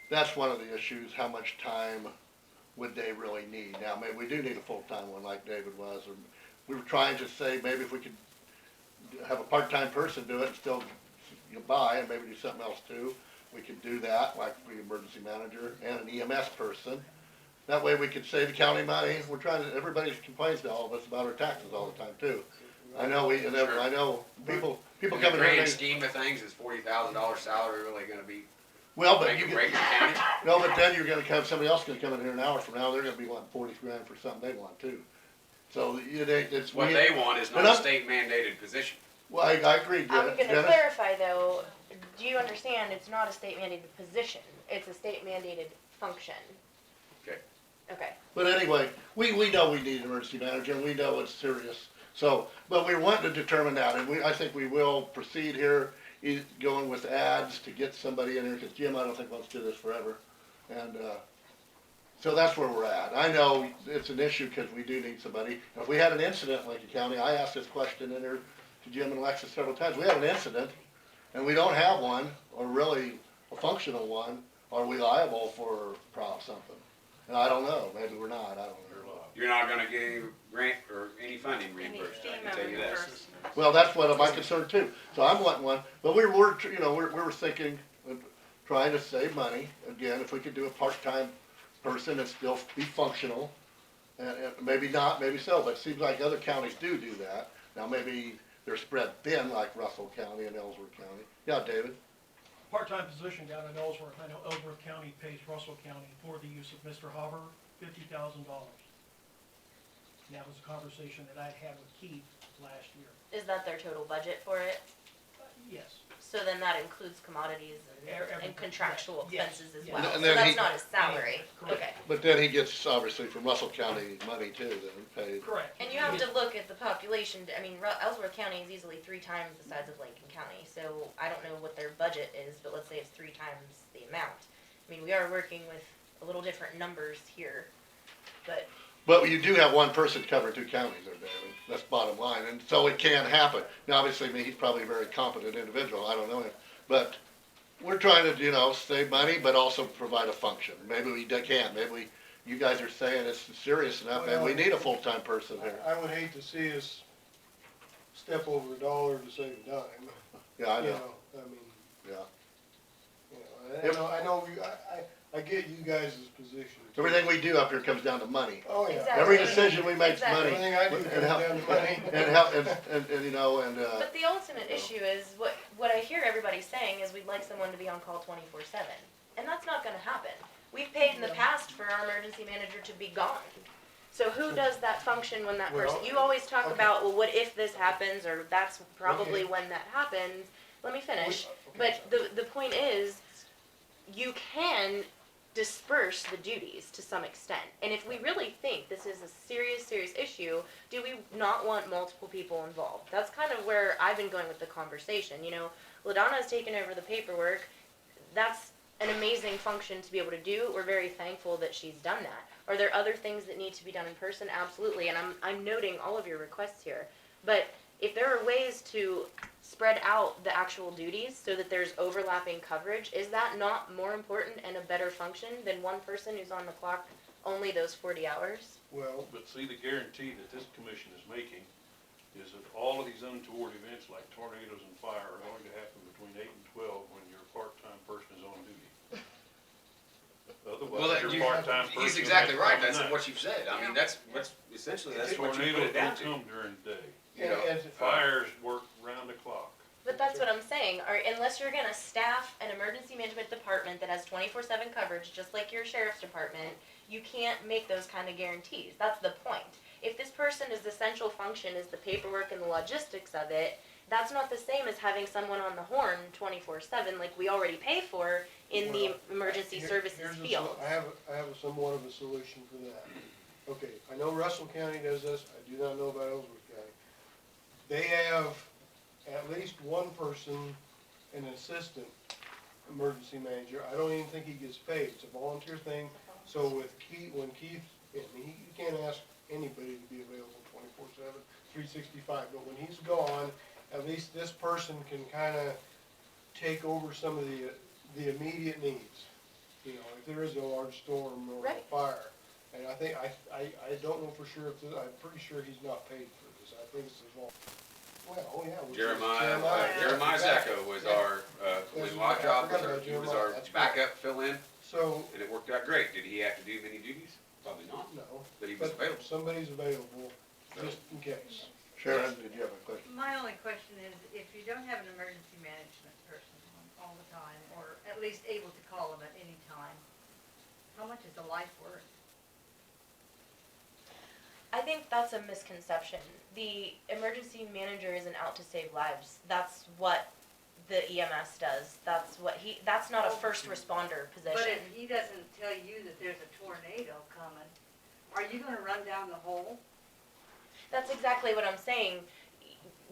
that's one of the issues, how much time would they really need? Now, maybe we do need a full-time one like David was, or we were trying to say maybe if we could have a part-time person do it and still get by and maybe do something else too. We could do that, like the emergency manager and an EMS person. That way we could save the county money. We're trying to, everybody complains to all of us about our taxes all the time too. I know I know people In come the in here and grand they, scheme of things, is $40,000 salary really gonna be well, but make you or get, break your county? no, but then you're gonna have somebody else gonna come in here an hour from now, they're gonna be wanting 40 grand for something they want too. So it's. What they want is not But a I'm- state mandated position. Well, I agree, I'm Dennis. gonna Dennis? clarify though, do you understand it's not a state mandated position, it's a state mandated function? Okay. Okay, But anyway, we know we need an emergency manager, and we know it's serious. So, but we're wanting to determine that, and I think we will proceed here, going with ads to get somebody in here, cause Jim, I don't think wants to do this forever. And, so that's where we're at. I know it's an issue, cause we do need somebody. If we had an incident in Lincoln County, I asked this question in there to Jim and Alexis several times, we have an incident, and we don't have one, or really a functional one, are we liable for something? And I don't know, maybe we're not, I don't know. You're not gonna get any grant or any funding Any reimbursed, I FEMA can tell you that. reimbursement. Well, that's what my concern too. So I'm wanting one, but we were thinking, of trying to save money. Again, if we could do a part-time person and still be functional, and maybe not, maybe so, but it seems like other counties do that. Now, maybe they're spread thin like Russell County and Ellsworth County. Yeah, David? Part-time position down in Ellsworth, I know Ellsworth County pays Russell County for the use of Mr. Hopper, $50,000. And that was a conversation that I'd had with Keith last year. is that their total budget for it? Yes. So then that includes commodities and contractual Yes, expenses as yes. well, And so then that's he- not his salary, Correct. okay. But then he gets, obviously, from Russell County money too, then paid. Correct. And you have to look at the population, I mean, Ellsworth County is easily 3 times the size of Lincoln County, so I don't know what their budget is, but let's say it's 3 times the amount. I mean, we are working with a little different numbers here, but But you do have one person covering 2 counties there, David. That's bottom line, and so it can happen. Now, obviously, I mean, he's probably a very competent individual, I don't know him. But we're trying to, save money, but also provide a function. Maybe we can't, maybe you guys are saying it's serious enough, and we need a full-time person here. I would hate to see us step over a dollar to save a dime. Yeah, I You know, I mean, yeah. I know, I get you guys' position. Everything we do up here comes down to money. Oh, yeah. Exactly. Every decision we make is Exactly. money. Everything I do And comes help- down to money. And help, and, But the ultimate issue is, what I hear everybody saying is we'd like someone to be on call 24/7. And that's not gonna happen. We've paid in the past for our emergency manager to be gone. So who does that function when that person, Well, you always talk okay. about, well, what if this happens, or that's probably Okay. when that happens. Let me finish. Okay. But the point is, you can disperse the duties to some extent. And if we really think this is a serious issue, do we not want multiple people involved? That's kind of where I've been going with the conversation. Ladonna has taken over the paperwork. that's an amazing function to be able to do. We're very thankful that she's done that. Are there other things that need to be done in person? Absolutely, and I'm noting all of your requests here. But if there are ways to spread out the actual duties so that there's overlapping coverage, is that not more important and a better function than one person who's on the clock only those 40 hours? Well, But see, the guarantee that this commission is making is that all of these untoward events like tornadoes and fire are going to happen between 8 and 12 when your part-time person is on duty. Well, Otherwise, your part-time person. he's exactly will have right, to that's come what you've said, I mean, that's essentially, that's at night. what you put Tornadoes it down don't to. come during the day. You know, and, Fires work round the clock. But that's what I'm saying, or unless you're gonna staff an emergency management department that has 24/7 coverage, just like your sheriff's department, you can't make those kind of guarantees, that's the point. If this person's essential function is the paperwork and the logistics of it, that's not the same as having someone on the horn 24/7 like we already pay for in the Well, emergency services here's a field. I have somewhat of a solution for that. Okay, I know Russell County does this, I do not know about Ellsworth County. They have at least one person, an assistant emergency manager. I don't even think he gets paid, it's a volunteer thing. So with Keith, when Keith, you can't ask anybody to be available 24/7, 365, but when he's gone, at least this person can kinda take over some of the immediate needs. You know, if there is a large storm or a Right. fire. And I think, I don't know for sure if, I'm pretty sure he's not paid for this, I think it's his fault. Well, oh yeah. which is Jeremiah exactly. Zacco was Yeah. our, was my I job, forgot about he was Jeremiah, our that's backup fill-in, So, and it worked out great. Did he have to do many duties? Probably not, no, but he was but available. somebody's available, just in case. Sharon, did you have a question? My only question is, if you don't have an emergency management person on all the time, or at least able to call them at any time, how much is a life worth? I think that's a misconception. The emergency manager isn't out to save lives. That's what the EMS does. That's not a first responder But position. if he doesn't tell you that there's a tornado coming, are you gonna run down the hole? That's exactly what I'm saying.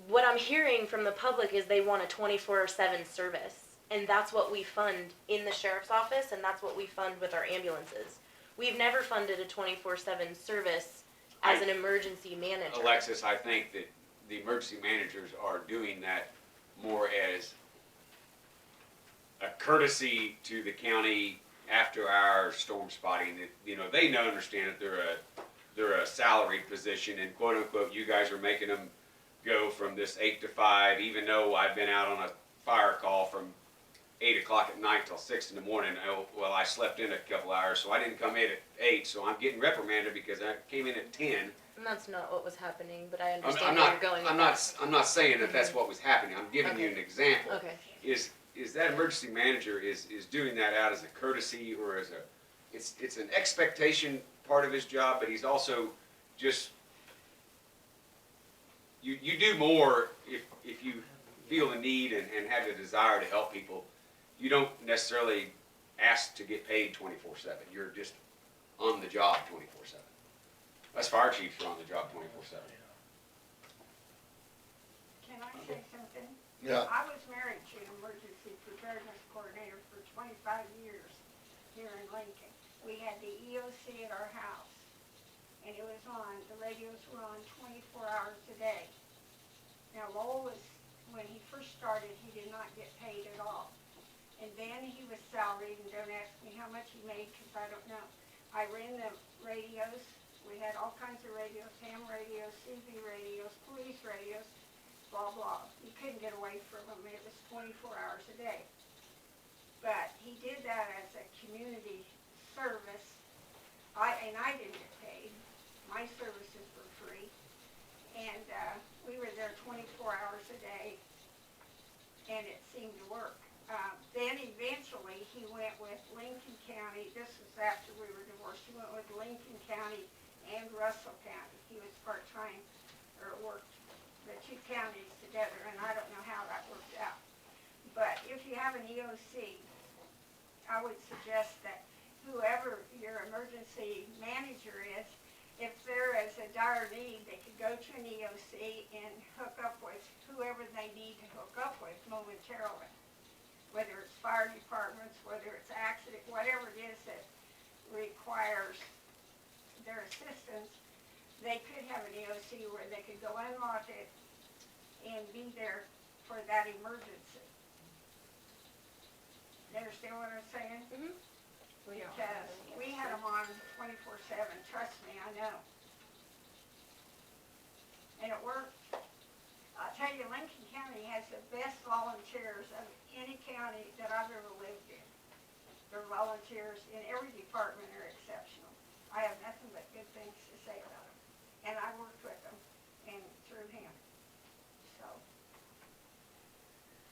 What I'm hearing from the public is they want a 24/7 service. And that's what we fund in the sheriff's office, and that's what we fund with our ambulances. We've never funded a 24/7 service as an emergency manager. Alexis, I think that the emergency managers are doing that more as a courtesy to the county after our storm spotting. That, you know, they understand that they're a salaried position, and quote unquote, you guys are making them go from this 8 to 5, even though I've been out on a fire call from 8 o'clock at night till 6 in the morning. Oh, well, I slept in a couple hours, so I didn't come in at 8, so I'm getting reprimanded because I came in at 10. And that's not what was happening, but I I'm understand where you're going with that. I'm not saying that that's what was happening. I'm giving you Okay. an example. Okay. Is that emergency manager is doing that out as a courtesy or as it's an expectation part of his job, but he's also just, you do more if you feel the need and have the desire to help people. You don't necessarily ask to get paid 24/7. You're just on the job 24/7. Us fire chiefs are on the job 24/7. Can I say something? Yeah. I was married to an emergency preparedness coordinator for 25 years here in Lincoln. We had the EOC at our house, and it was on, the radios were on 24 hours a day. Now Lowell was, when he first started, he did not get paid at all. And then he was salaried, and don't ask me how much he made, because I don't know. I ran the radios, we had all kinds of radios, ham radios, CV radios, police radios, blah, blah. You couldn't get away from him, it was 24 hours a day. But he did that as a community service. I didn't get paid, my services were free. And we were there 24 hours a day, and it seemed to work. Then eventually he went with Lincoln County, this was after we were divorced, he went with Lincoln County and Russell County. He was part-time, or worked the two counties together, and I don't know how that worked out. But if you have an EOC, I would suggest that whoever your emergency manager is, if there is a dire need, they could go to an EOC and hook up with whoever they need to hook up with momentarily. Whether it's fire departments, whether it's accident, whatever it is that requires their assistance, they could have an EOC where they could go unlock it and be there for that emergency. You understand what I'm saying? Yeah. Because we had them on 24/7, trust me, I know. And it worked. I'll tell you, Lincoln County has the best volunteers of any county that I've ever lived in. Their volunteers in every department are exceptional. I have nothing but good things to say about them. And I worked with them and through him. So,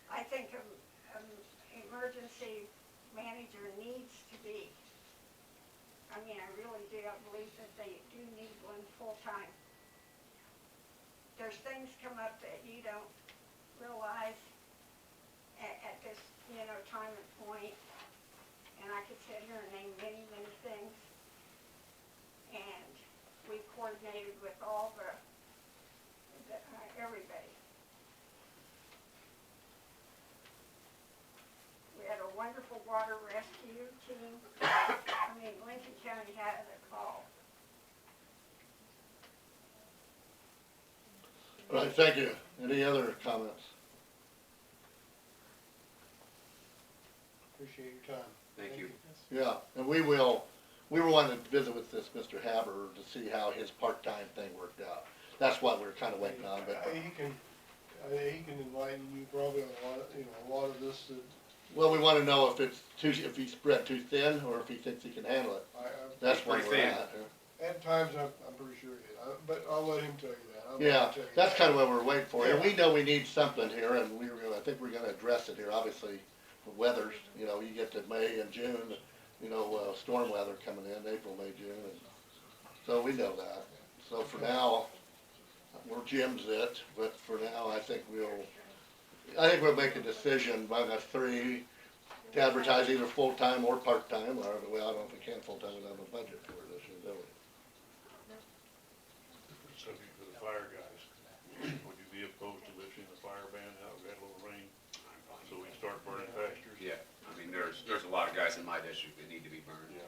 I think an emergency manager needs to be, I mean, I really do, I believe that they do need one full-time. There's things come up that you don't realize at this, time and point. And I could sit here and name many, many things. And we coordinated with all everybody. We had a wonderful water rescue team. I mean, Lincoln County had it all. All right, thank you. Any other comments? Appreciate your time. Thank you. Yeah, and we were wanting to visit with this Mr. Haber to see how his part-time thing worked out. That's what we were kinda waiting on, but, He can enlighten you probably on a lot of this that well, we wanna know if if he's spread too thin, or if he thinks he can handle it. That's where pretty we're thin. at. at times I'm pretty sure he is, but I'll let him tell you that. I'm not Yeah, gonna tell you that's that. kinda what we're waiting for, and Yeah. we know we need something here, and I think we're gonna address it here, obviously, the weathers, you get to May and June, storm weather coming in, April, May, June, and so we know that. So for now, Jim's it, but for now, I think we'll make a decision by the three to advertise either full-time or part-time, or, well, I don't know if we can full-time, we don't have a budget for it this year, do we? Subject to the fire guys. Would you be opposed to lifting the fire ban out? We had a little rain, so we start burning pastures. Yeah, I mean, there's a lot of guys in my district that need to be burned. Yeah.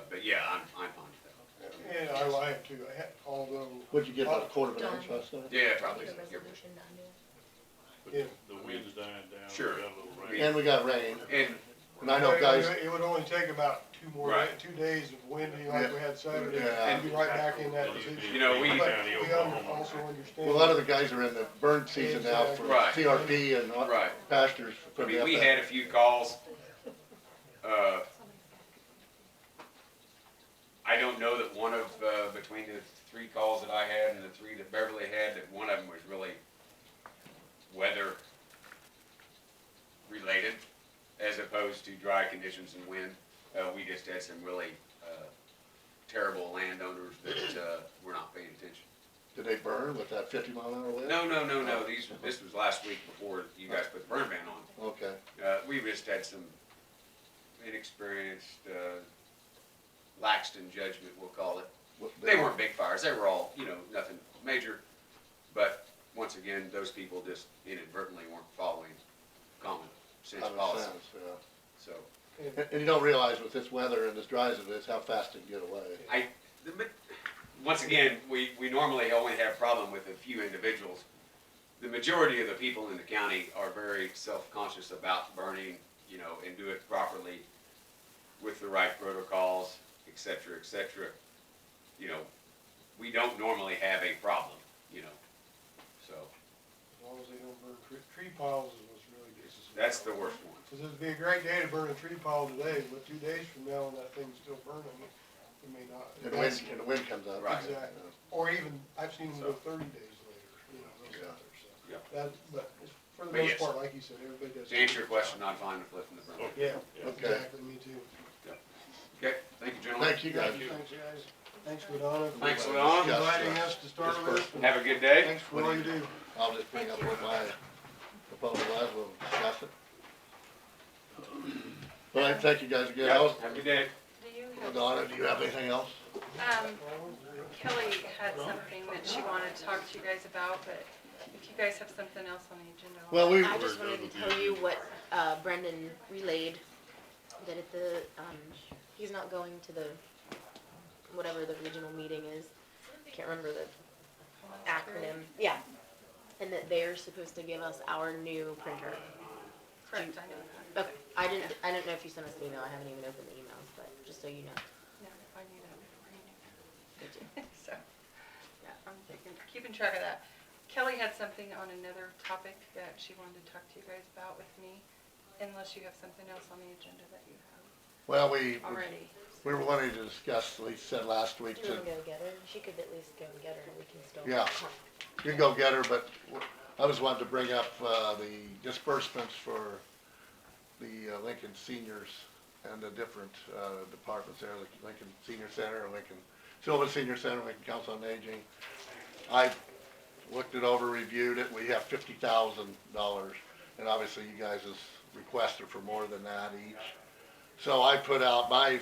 But yeah, I'm fine with that. Yeah, I have too, although, What'd you get, about a quarter of an inch last night? Yeah, probably. Need a so. resolution done to it. But Yeah. the wind's dying down. Sure. We got a little rain. And we got rain, And, and I know guys, it would only take about Right. 2 days of windy like we had Saturday, Yeah. and be right back in that position. You know, we- But County, we Oklahoma. also understand. a lot of the guys are in the burn season now for Right. CRP and Right. pastures. I mean, we had a few calls. I don't know that one of, between the 3 calls that I had and the 3 that Beverly had, that one of them was really weather related as opposed to dry conditions and wind. We just had some really, terrible landowners that, were not paying attention. Did they burn with that 50-mile-an-hour wind? No, this was last week before you guys put the burn ban on. Okay, We just had some inexperienced, laxed in judgment, we'll call it. They weren't big fires, they were all, nothing major, but once again, those people just inadvertently weren't following common sense common policy, sense, yeah. so. And you don't realize with this weather and as dry as it is, how fast it can get away. But once again, we normally only have problem with a few individuals. The majority of the people in the county are very self-conscious about burning, and do it properly with the right protocols, et cetera, et cetera. We don't normally have a problem, so As long as they don't burn tree piles is what's really gets us. that's the worst one. Cause it'd be a great day to burn a tree pile today, but 2 days from now, when that thing's still burning, it may not. And the wind comes up. Right. Exactly. Or even, I've seen them go 30 days later, those Yeah. out there, so. Yeah. For the But most yes. part, like you said, everybody does. To answer your question, I'm fine with lifting the burn. Yeah, Okay. exactly, me too. Okay, thank you, gentlemen. Thank you guys. Thanks, guys. Thanks, Ladonna. Thanks, for Ladonna. inviting us to start with. and Have a good day. Thanks for all you do. I'll just bring up what my proposal was, we'll discuss it. All right, thank you guys again. Yep, have a good day. Do you have? Donna, do you have anything else? Kelly had something that she wanted to talk to you guys about, but if you guys have something else on the agenda? Well, we, I just wanted to tell you what, Brendan relayed, that at the, he's not going to the, whatever the regional meeting is, can't remember the acronym, yeah. And that they're supposed to give us our new printer. Correct, I know that. Okay, I didn't know if you sent us an email, I haven't even opened the emails, but just so you know. Yeah, if I need a renew. Good too. So, yeah, I'm keeping track of that. Kelly had something on another topic that she wanted to talk to you guys about with me, unless you have something else on the agenda that you have well, we already. were wanting to discuss, Lisa said last week Do you to, wanna go get her? She could at least go and get her, and we can still. Yeah. you can go get her, but I was wanting to bring up, the disbursements for the Lincoln seniors and the different, departments there, like Lincoln Senior Center, Lincoln Sylvan Senior Center, Lincoln Council on Aging. I looked it over, reviewed it, we have $50,000, and obviously you guys has requested for more than that each. So I put out, my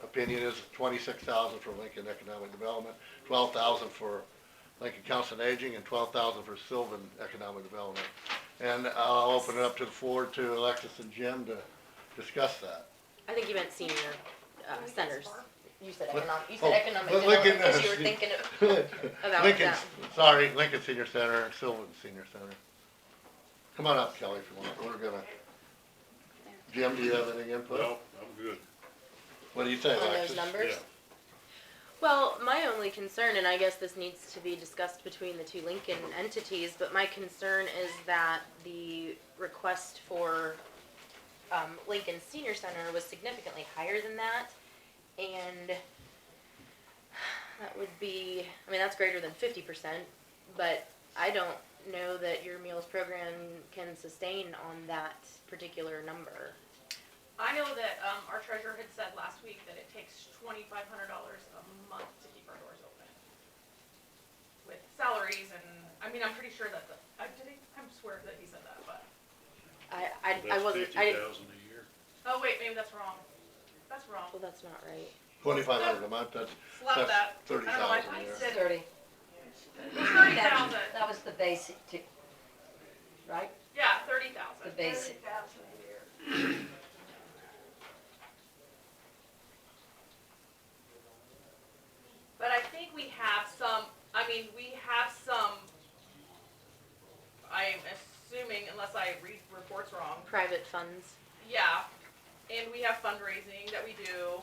opinion is 26,000 for Lincoln Economic Development, 12,000 for Lincoln Council on Aging, and 12,000 for Sylvan Economic Development. And I'll open it up to the floor to Alexis and Jim to discuss that. I think you meant senior, centers. You said What? economic but development, Lincoln, because you were thinking about Lincoln, that. sorry, Lincoln Senior Center and Sylvan Senior Center. Come on up, Kelly, if you want. We're gonna. Jim, do you have anything input? No, I'm good. What do you say, On Alexis? those numbers? Yeah. Well, my only concern, and I guess this needs to be discussed between the two Lincoln entities, but my concern is that the request for Lincoln Senior Center was significantly higher than that, and that would be, I mean, that's greater than 50%, but I don't know that your meals program can sustain on that particular number. I know that, our treasurer had said last week that it takes $2,500 a month to keep our doors open. With salaries and, I mean, I'm pretty sure that I swear that he said that, but, I wasn't, That's I didn't, 50,000 a year. oh wait, maybe that's wrong. That's wrong. well, that's not right. 2,500 a month, that's Slap that. 30,000 I don't know, I a year. said, 30. it's 30,000. That was the basic, right? Yeah, 30,000. The basic. 30,000 a year. But I think we have some, I'm assuming, unless I read reports wrong, Private funds. yeah, and we have fundraising that we do.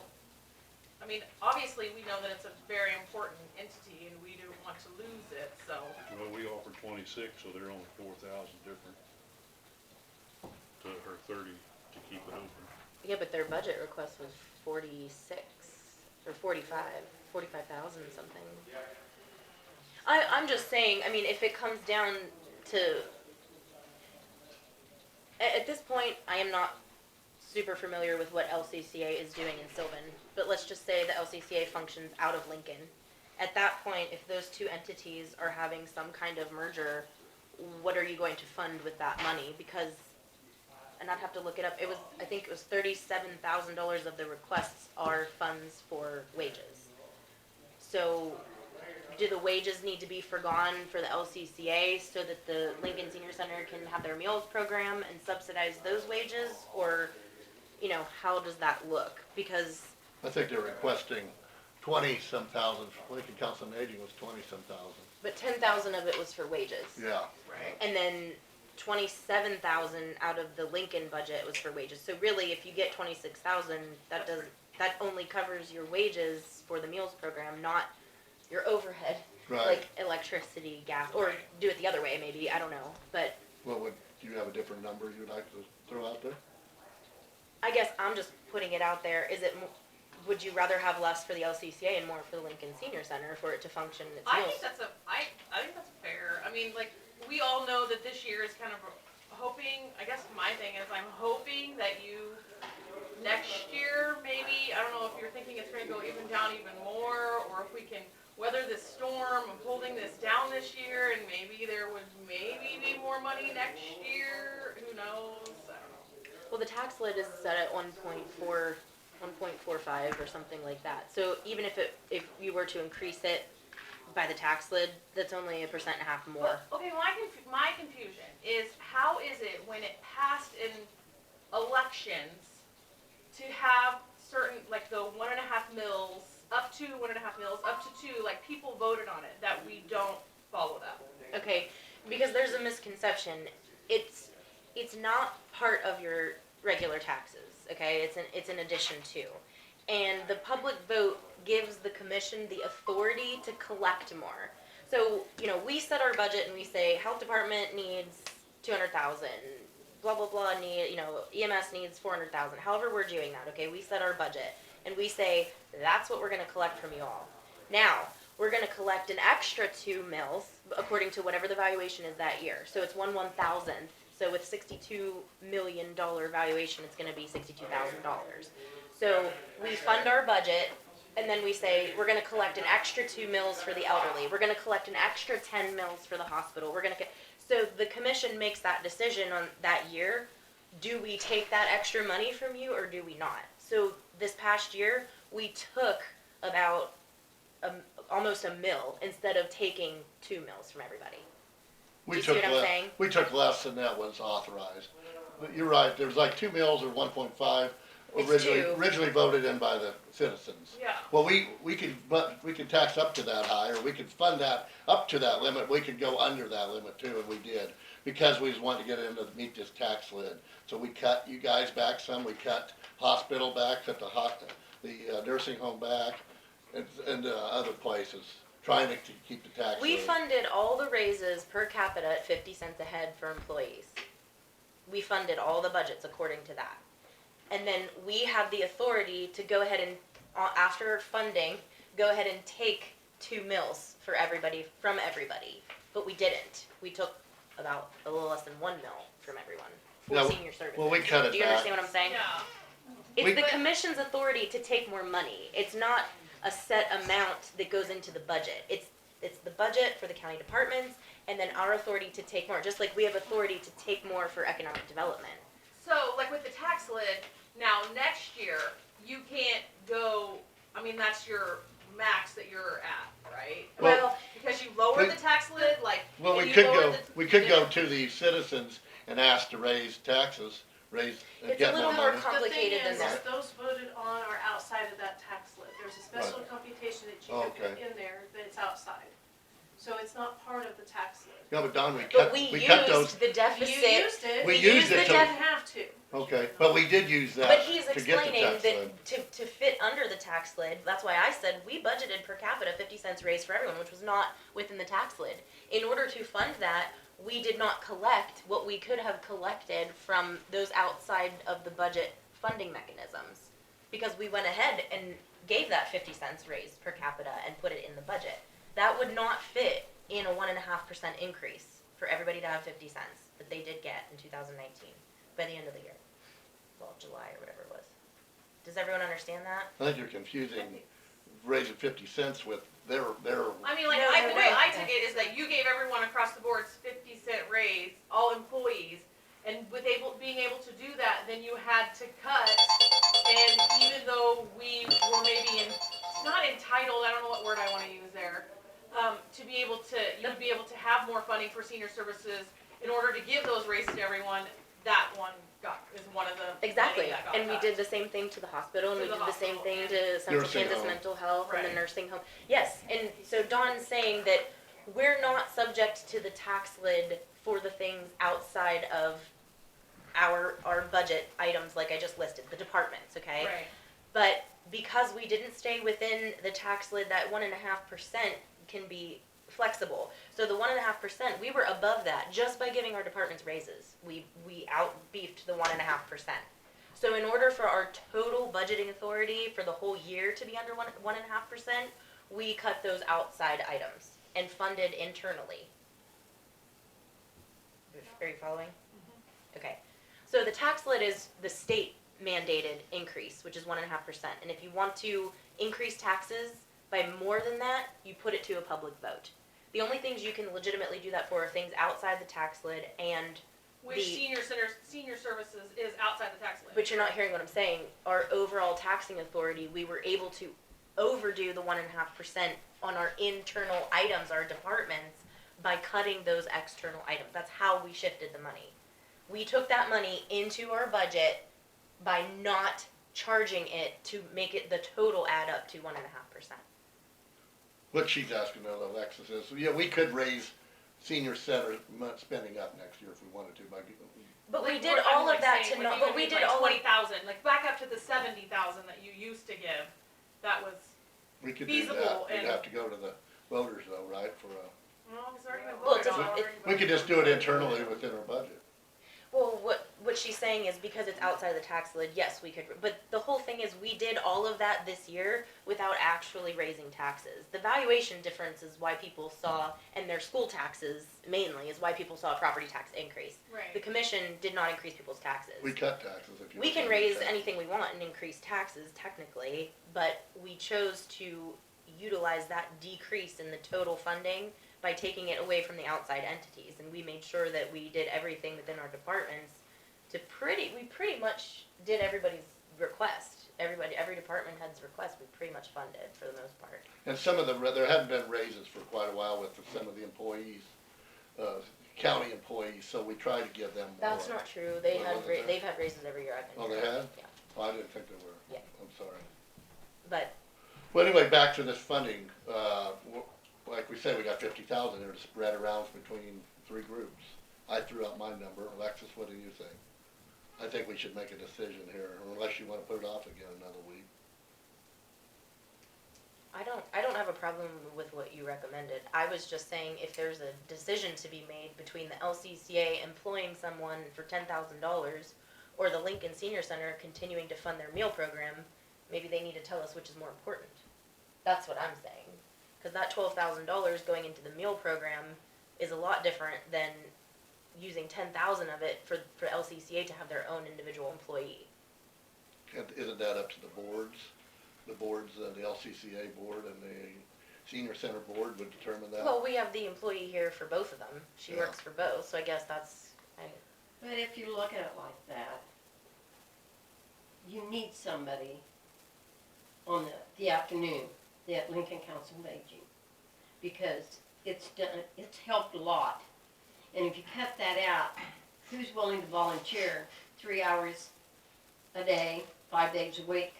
I mean, obviously, we know that it's a very important entity and we don't want to lose it, so. Well, we offer 26, so they're only 4,000 different to her 30 to keep it open. Yeah, but their budget request was 46 or 45,000 something. I'm just saying, I mean, if it comes down to, at this point, I am not super familiar with what LCCA is doing in Sylvan, but let's just say the LCCA functions out of Lincoln. At that point, if those two entities are having some kind of merger, what are you going to fund with that money? Because, and I'd have to look it up, I think it was $37,000 of the requests are funds for wages. So, do the wages need to be forgone for the LCCA so that the Lincoln Senior Center can have their meals program and subsidize those wages? Or, you know, how does that look? Because, I think they're requesting 20-some thousand, Lincoln Council on Aging was 20-some thousand. but 10,000 of it was for wages. Yeah, Right. And then 27,000 out of the Lincoln budget was for wages. So really, if you get 26,000, that only covers your wages for the meals program, not your overhead, right. like electricity, gas, or do it the other way maybe, I don't know. But What would, do you have a different number you'd like to throw out there? I guess I'm just putting it out there. Would you rather have less for the LCCA and more for the Lincoln Senior Center for it to function its I meals? think that's fair. I mean, like, we all know that this year is kind of hoping, I guess my thing is I'm hoping that next year, maybe, I don't know if you're thinking it's gonna go even down even more, or if we can weather this storm of holding this down this year, and maybe there would be more money next year, who knows, I don't know. Well, the tax lid is set at 1.45 or something like that. So even if you were to increase it by the tax lid, that's only 1.5% more. But, okay, my confusion is how is it when it passed in elections to have certain, like the 1.5 mils, up to 1.5 mils, up to 2, like people voted on it, that we don't follow that? Okay, because there's a misconception. It's not part of your regular taxes, okay? It's an addition to. And the public vote gives the commission the authority to collect more. So, we set our budget and we say, health department needs 200,000, blah, blah, blah, EMS needs 400,000, however we're doing that, okay? We set our budget and we say, that's what we're gonna collect from you all. Now, we're gonna collect an extra 2 mils according to whatever the valuation is that year. So it's 1/1000th. So with $62 million valuation, it's gonna be $62,000. So we fund our budget, and then we say, we're gonna collect an extra 2 mils for the elderly. We're gonna collect an extra 10 mils for the hospital. So the commission makes that decision on that year. Do we take that extra money from you, or do we not? So this past year, we took about almost a mil instead of taking 2 mils from everybody. Do you see what I'm saying? We took less than that was authorized. But you're right, there's like 2 mils or 1.5 It's 2. originally voted in by the citizens. Yeah. Well, we could tax up to that high, or we could fund that up to that limit. We could go under that limit too, and we did, because we just wanted to get into, meet this tax lid. So we cut you guys back some, we cut hospital back, cut the nursing home back, and other places, trying to keep the tax lid. We funded all the raises per capita at 50 cents a head for employees. We funded all the budgets according to that. And then we have the authority to go ahead and, after funding, go ahead and take 2 mils for everybody, from everybody. But we didn't. We took about a little less than 1 mil from everyone for Yeah, senior services. well, we cut it Do you back. understand what I'm saying? Yeah. It's the commission's authority to take more money. It's not a set amount that goes into the budget. It's the budget for the county departments, and then our authority to take more, just like we have authority to take more for economic development. So, like with the tax lid, now next year, you can't go, that's your max that you're at, right? Well, Because you lowered we- the tax lid, Well, and we you could lowered go, the- we could go yeah. to the citizens and ask to raise taxes, and It's get a little more more money. complicated than The thing that. is, those voted on are outside of that tax lid. There's a special Right. computation that you Oh, can put okay. in there that's outside. So it's not part of the tax lid. Yeah, but Don, we But cut, we we cut those, used the You deficit. used it. We You used it didn't to- have to. okay, but we did use that But he's to get the explaining tax that lid. to fit under the tax lid, that's why I said we budgeted per capita 50 cents raise for everyone, which was not within the tax lid. In order to fund that, we did not collect what we could have collected from those outside of the budget funding mechanisms. Because we went ahead and gave that 50 cents raise per capita and put it in the budget. That would not fit in a 1.5% increase for everybody to have 50 cents that they did get in 2019 by the end of the year. Well, July or whatever it was. Does everyone understand that? I think you're confusing raising 50 cents with their, No, the way no. I took it is that you gave everyone across the board 50-cent raise, all employees, and with being able to do that, then you had to cut, and even though we were maybe not entitled, I don't know what word I wanna use there, to be able to, you'd be able to have more funding for senior services in order to give those raises to everyone, that one is one of the. Exactly, that got and we cut. did the same thing to the hospital, and To we the did the same hospital, thing and to Central nursing Kansas home. Mental Health and the Right. nursing home. Yes, and so Dawn's saying that we're not subject to the tax lid for the things outside of our budget items like I just listed, the departments, okay? Right. But because we didn't stay within the tax lid, that 1.5% can be flexible. So the 1.5%, we were above that just by giving our departments raises. We out-beefed the 1.5%. So in order for our total budgeting authority for the whole year to be under 1.5%, we cut those outside items and funded internally. Are you following? Okay. So the tax lid is the state mandated increase, which is 1.5%. And if you want to increase taxes by more than that, you put it to a public vote. The only things you can legitimately do that for are things outside the tax lid and Which senior services is outside the tax lid. but you're not hearing what I'm saying. Our overall taxing authority, we were able to overdo the 1.5% on our internal items, our departments, by cutting those external items. That's how we shifted the money. We took that money into our budget by not charging it to make it the total add up to 1.5%. What she's asking though, Alexis, is, yeah, we could raise senior center spending up next year if we wanted to by. But we Like, did I'm all like of that saying, to like, not, even but we if did like all of, 20,000, like back up to the 70,000 that you used to give. That was, We could do feasible that, we'd and- have to go to the voters though, right, for a, well, it's already been Well, it voted on. doesn't- we could just do it internally within our budget. well, what she's saying is because it's outside of the tax lid, yes, we could, but the whole thing is we did all of that this year without actually raising taxes. The valuation difference is why people saw, and their school taxes mainly, is why people saw a property tax increase. The Right. commission did not increase people's taxes. We cut taxes if you. We look can at raise taxes. anything we want and increase taxes technically, but we chose to utilize that decrease in the total funding by taking it away from the outside entities, and we made sure that we did everything within our departments to we pretty much did everybody's request. Every department head's request, we pretty much funded for the most part. And some of there hadn't been raises for quite a while with some of the employees, county employees, so we tried to give them more. That's not true, What was it? they've had raises every year I've been Oh, here. they had? Yeah, Oh, I didn't think they were. Yeah. I'm sorry. but, Well, anyway, back to this funding, like we said, we got 50,000 there to spread around between 3 groups. I threw out my number. Alexis, what do you think? I think we should make a decision here, unless you wanna put it off again another week. I don't have a problem with what you recommended. I was just saying if there's a decision to be made between the LCCA employing someone for $10,000 or the Lincoln Senior Center continuing to fund their meal program, maybe they need to tell us which is more important. That's what I'm saying. Cause that $12,000 going into the meal program is a lot different than using 10,000 of it for LCCA to have their own individual employee. And isn't that up to the boards? The boards, the LCCA board and the senior center board would determine that? Well, we have the employee here for both of them. She Yeah. works for both, so I guess But if you look at it like that, you need somebody on the afternoon, the Lincoln Council of Aging, because it's helped a lot. And if you cut that out, who's willing to volunteer 3 hours a day, 5 days a week?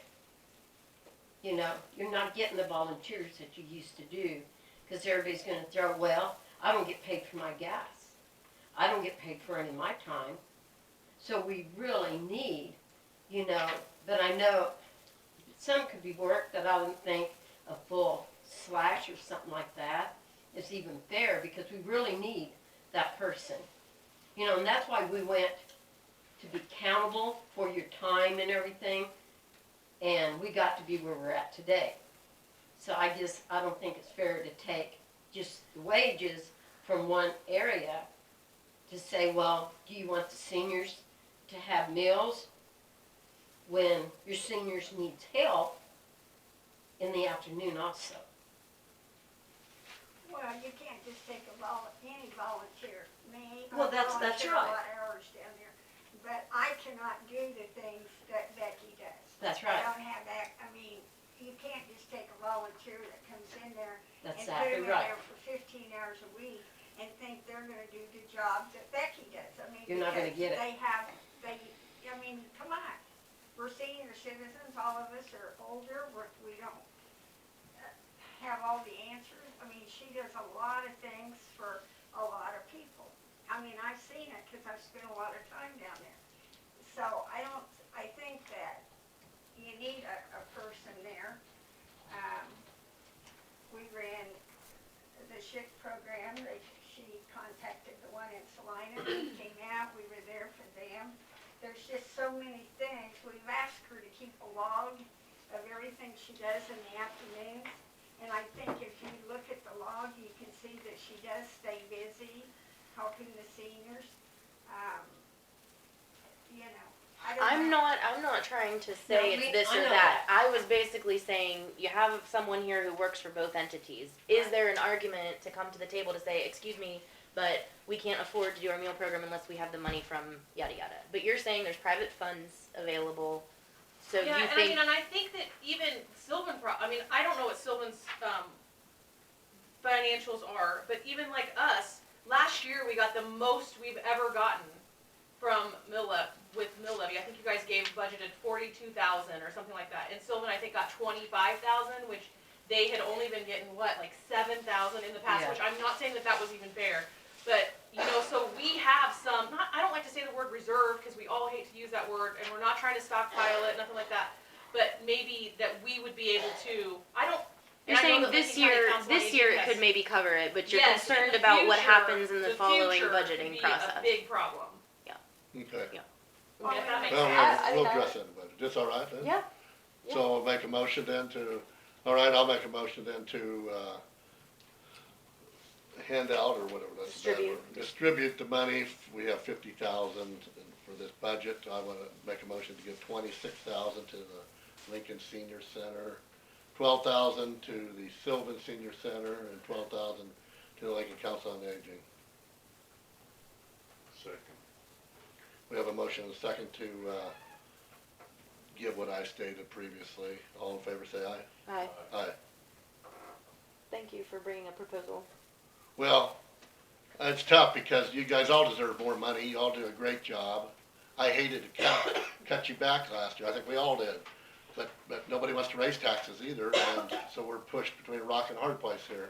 You know, you're not getting the volunteers that you used to do, because everybody's gonna throw, well, I don't get paid for my gas. I don't get paid for any of my time. So we really need, you know, but I know some could be worked that I wouldn't think a full slash or something like that is even fair, because we really need that person. You know, and that's why we went to be accountable for your time and everything, and we got to be where we're at today. So I don't think it's fair to take just the wages from one area to say, well, do you want the seniors to have meals when your seniors needs help in the afternoon also? Well, you can't just take any volunteer, me. Well, that's volunteer right. a lot of hours down there, but I cannot do the things that Becky does. That's I right. don't have that, I mean, you can't just take a volunteer that comes in there That's and put exactly them in right. there for 15 hours a week and think they're gonna do the job that Becky does. I mean, You're not gonna because get it. I mean, come on. We're senior citizens, all of us are older, we don't have all the answers. I mean, she does a lot of things for a lot of people. I mean, I've seen it because I've spent a lot of time down there. So I think that you need a person there. We ran the shift program, she contacted the one in Salina, we came out, we were there for them. There's just so many things. We've asked her to keep a log of everything she does in the afternoons. And I think if you look at the log, you can see that she does stay busy helping the seniors. You know, I don't know. I'm not trying to say No, it's this I or know that. I was basically saying you have someone here who works for both entities. Is there an argument to come to the table to say, excuse me, but we can't afford to do our meal program unless we have the money from yada yada? But you're saying there's private funds available, So Yeah, you and think, and I think that even Sylvan I don't know what Sylvan's, financials are, but even like us, last year we got the most we've ever gotten from with mill levy. I think you guys budgeted 42,000 or something like that. And Sylvan, I think, got 25,000, which they had only been getting like 7,000 in the past, Yeah. which I'm not saying that was even fair. But, so we have some, I don't like to say the word reserve, because we all hate to use that word, and we're not trying to stockpile it, nothing like that. But maybe that we would be able to, you're and I know saying that this Lincoln County year, Council on this year Aging it has- could maybe cover it, but you're Yes, in concerned the about what future, happens in the following future budgeting could process. be a big problem. Okay. Yeah. I mean, if that makes Well, sense. we'll address that in the budget. That's all right then? Yeah. Yeah. So we'll make a motion then all right, I'll make a motion then to, hand out or whatever that's. Distribute the money. We have 50,000 for this budget. I wanna make a motion to give 26,000 to the Lincoln Senior Center, 12,000 to the Sylvan Senior Center, and 12,000 to the Lincoln Council on Aging. Second. We have a motion and a second to, give what I stated previously. All in favor, say aye. Aye. Aye. Thank you for bringing a proposal. Well, it's tough because you guys all deserve more money. You all do a great job. I hated to cut you back last year. I think we all did. But nobody wants to raise taxes either, and so we're pushed between a rock and a hard place here.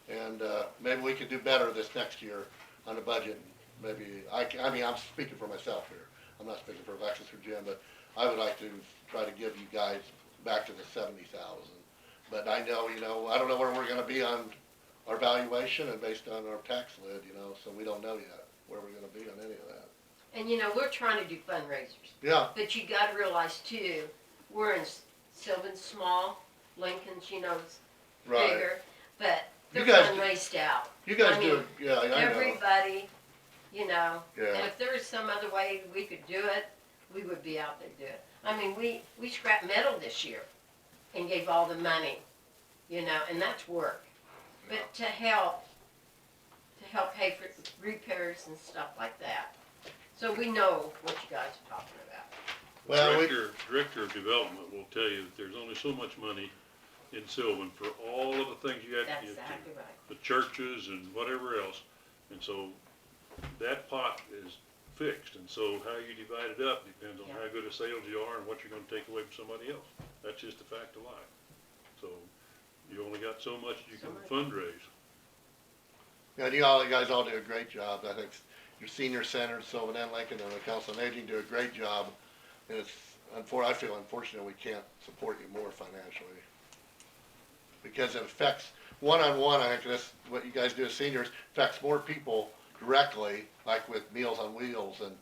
And, maybe we could do better this next year on the budget. Maybe, I mean, I'm speaking for myself here. I'm not speaking for Alexis or Jim, but I would like to try to give you guys back to the 70,000. But I know, I don't know where we're gonna be on our valuation and based on our tax lid, so we don't know yet where we're gonna be on any of that. And we're trying to do fundraisers, Yeah, but you gotta realize too, we're in Sylvan's small, Lincoln's, right. bigger, but You they're guys do- fundraised out. You guys I do, mean, yeah, I know. Everybody, and Yeah, if there was some other way we could do it, we would be out there doing it. I mean, we scrapped metal this year and gave all the money, and that's work. But to help pay for repairs and stuff like that. So we know what you guys are talking about. well, Director of Development will tell you that there's only so much money in Sylvan for all of the things you have to That's give to. exactly right. The churches and whatever else. And so that pot is fixed, and so how you divide it up depends on Yeah. how good a sales you are and what you're gonna take away from somebody else. That's just a fact of life. So you only got so much you can fundraise. and you guys all do a great job. I think your senior center, Sylvan and Lincoln, and the Council on Aging do a great job. And I feel unfortunate we can't support you more financially. Because it affects, one-on-one, I think what you guys do as seniors, affects more people directly, like with Meals on Wheels and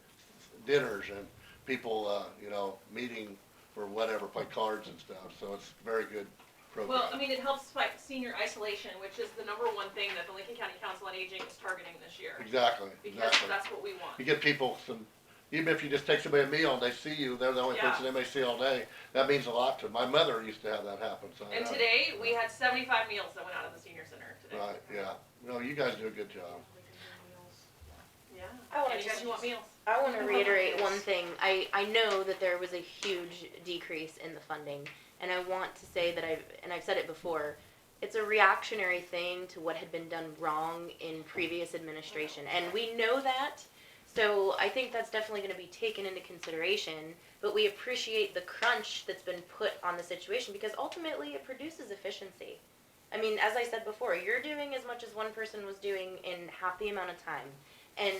dinners and people, meeting or whatever, play cards and stuff. So it's a very good program. Well, it helps fight senior isolation, which is the #1 thing that the Lincoln County Council on Aging is targeting this year. Exactly, Because exactly. that's what we want. You get people even if you just take somebody a meal and they see you, they're the only Yeah. person they may see all day, that means a lot to them. My mother used to have that happen, so. I And know. today, we had 75 meals that went out of the senior center today. Right, yeah. No, you guys do a good job. Yeah. I wanna Anytime you want meals. I want to reiterate one thing. I know that there was a huge decrease in the funding, and I want to say that I've said it before, it's a reactionary thing to what had been done wrong in previous administration, and we know that, so I think that's definitely going to be taken into consideration, but we appreciate the crunch that's been put on the situation, because ultimately it produces efficiency. As I said before, you're doing as much as one person was doing in half the amount of time, and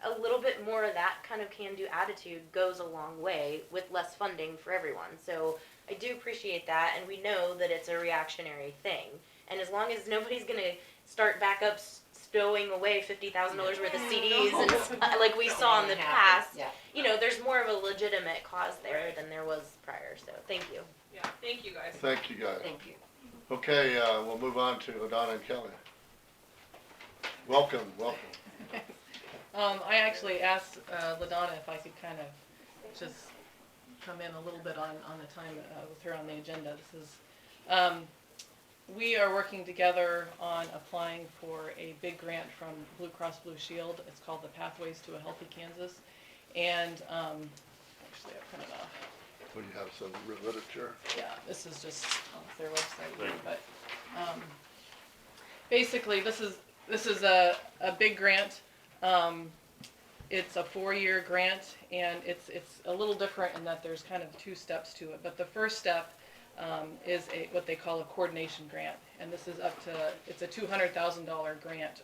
a little bit more of that kind of can-do attitude goes a long way with less funding for everyone. So I do appreciate that, and we know that it's a reactionary thing. And as long as nobody's gonna start back up stowing away $50,000 worth of CDs and like we saw in the past, Yeah. there's more of a legitimate cause there than there was prior. So thank you. Yeah, thank you guys. Thank you, guys. Thank you. Okay, we'll move on to Ladonna and Kelly. Welcome. I actually asked Ladonna if I could kind of just come in a little bit on the time with her on the agenda. This is, we are working together on applying for a big grant from Blue Cross Blue Shield. It's called the Pathways to a Healthy Kansas. And actually I printed off What do you have, some literature? Yeah, this is just off their website here, but, basically, this is a big grant. It's a 4-year grant, and it's a little different in that there's kind of 2 steps to it. But the first step, is what they call a coordination grant, and this is it's a $200,000 grant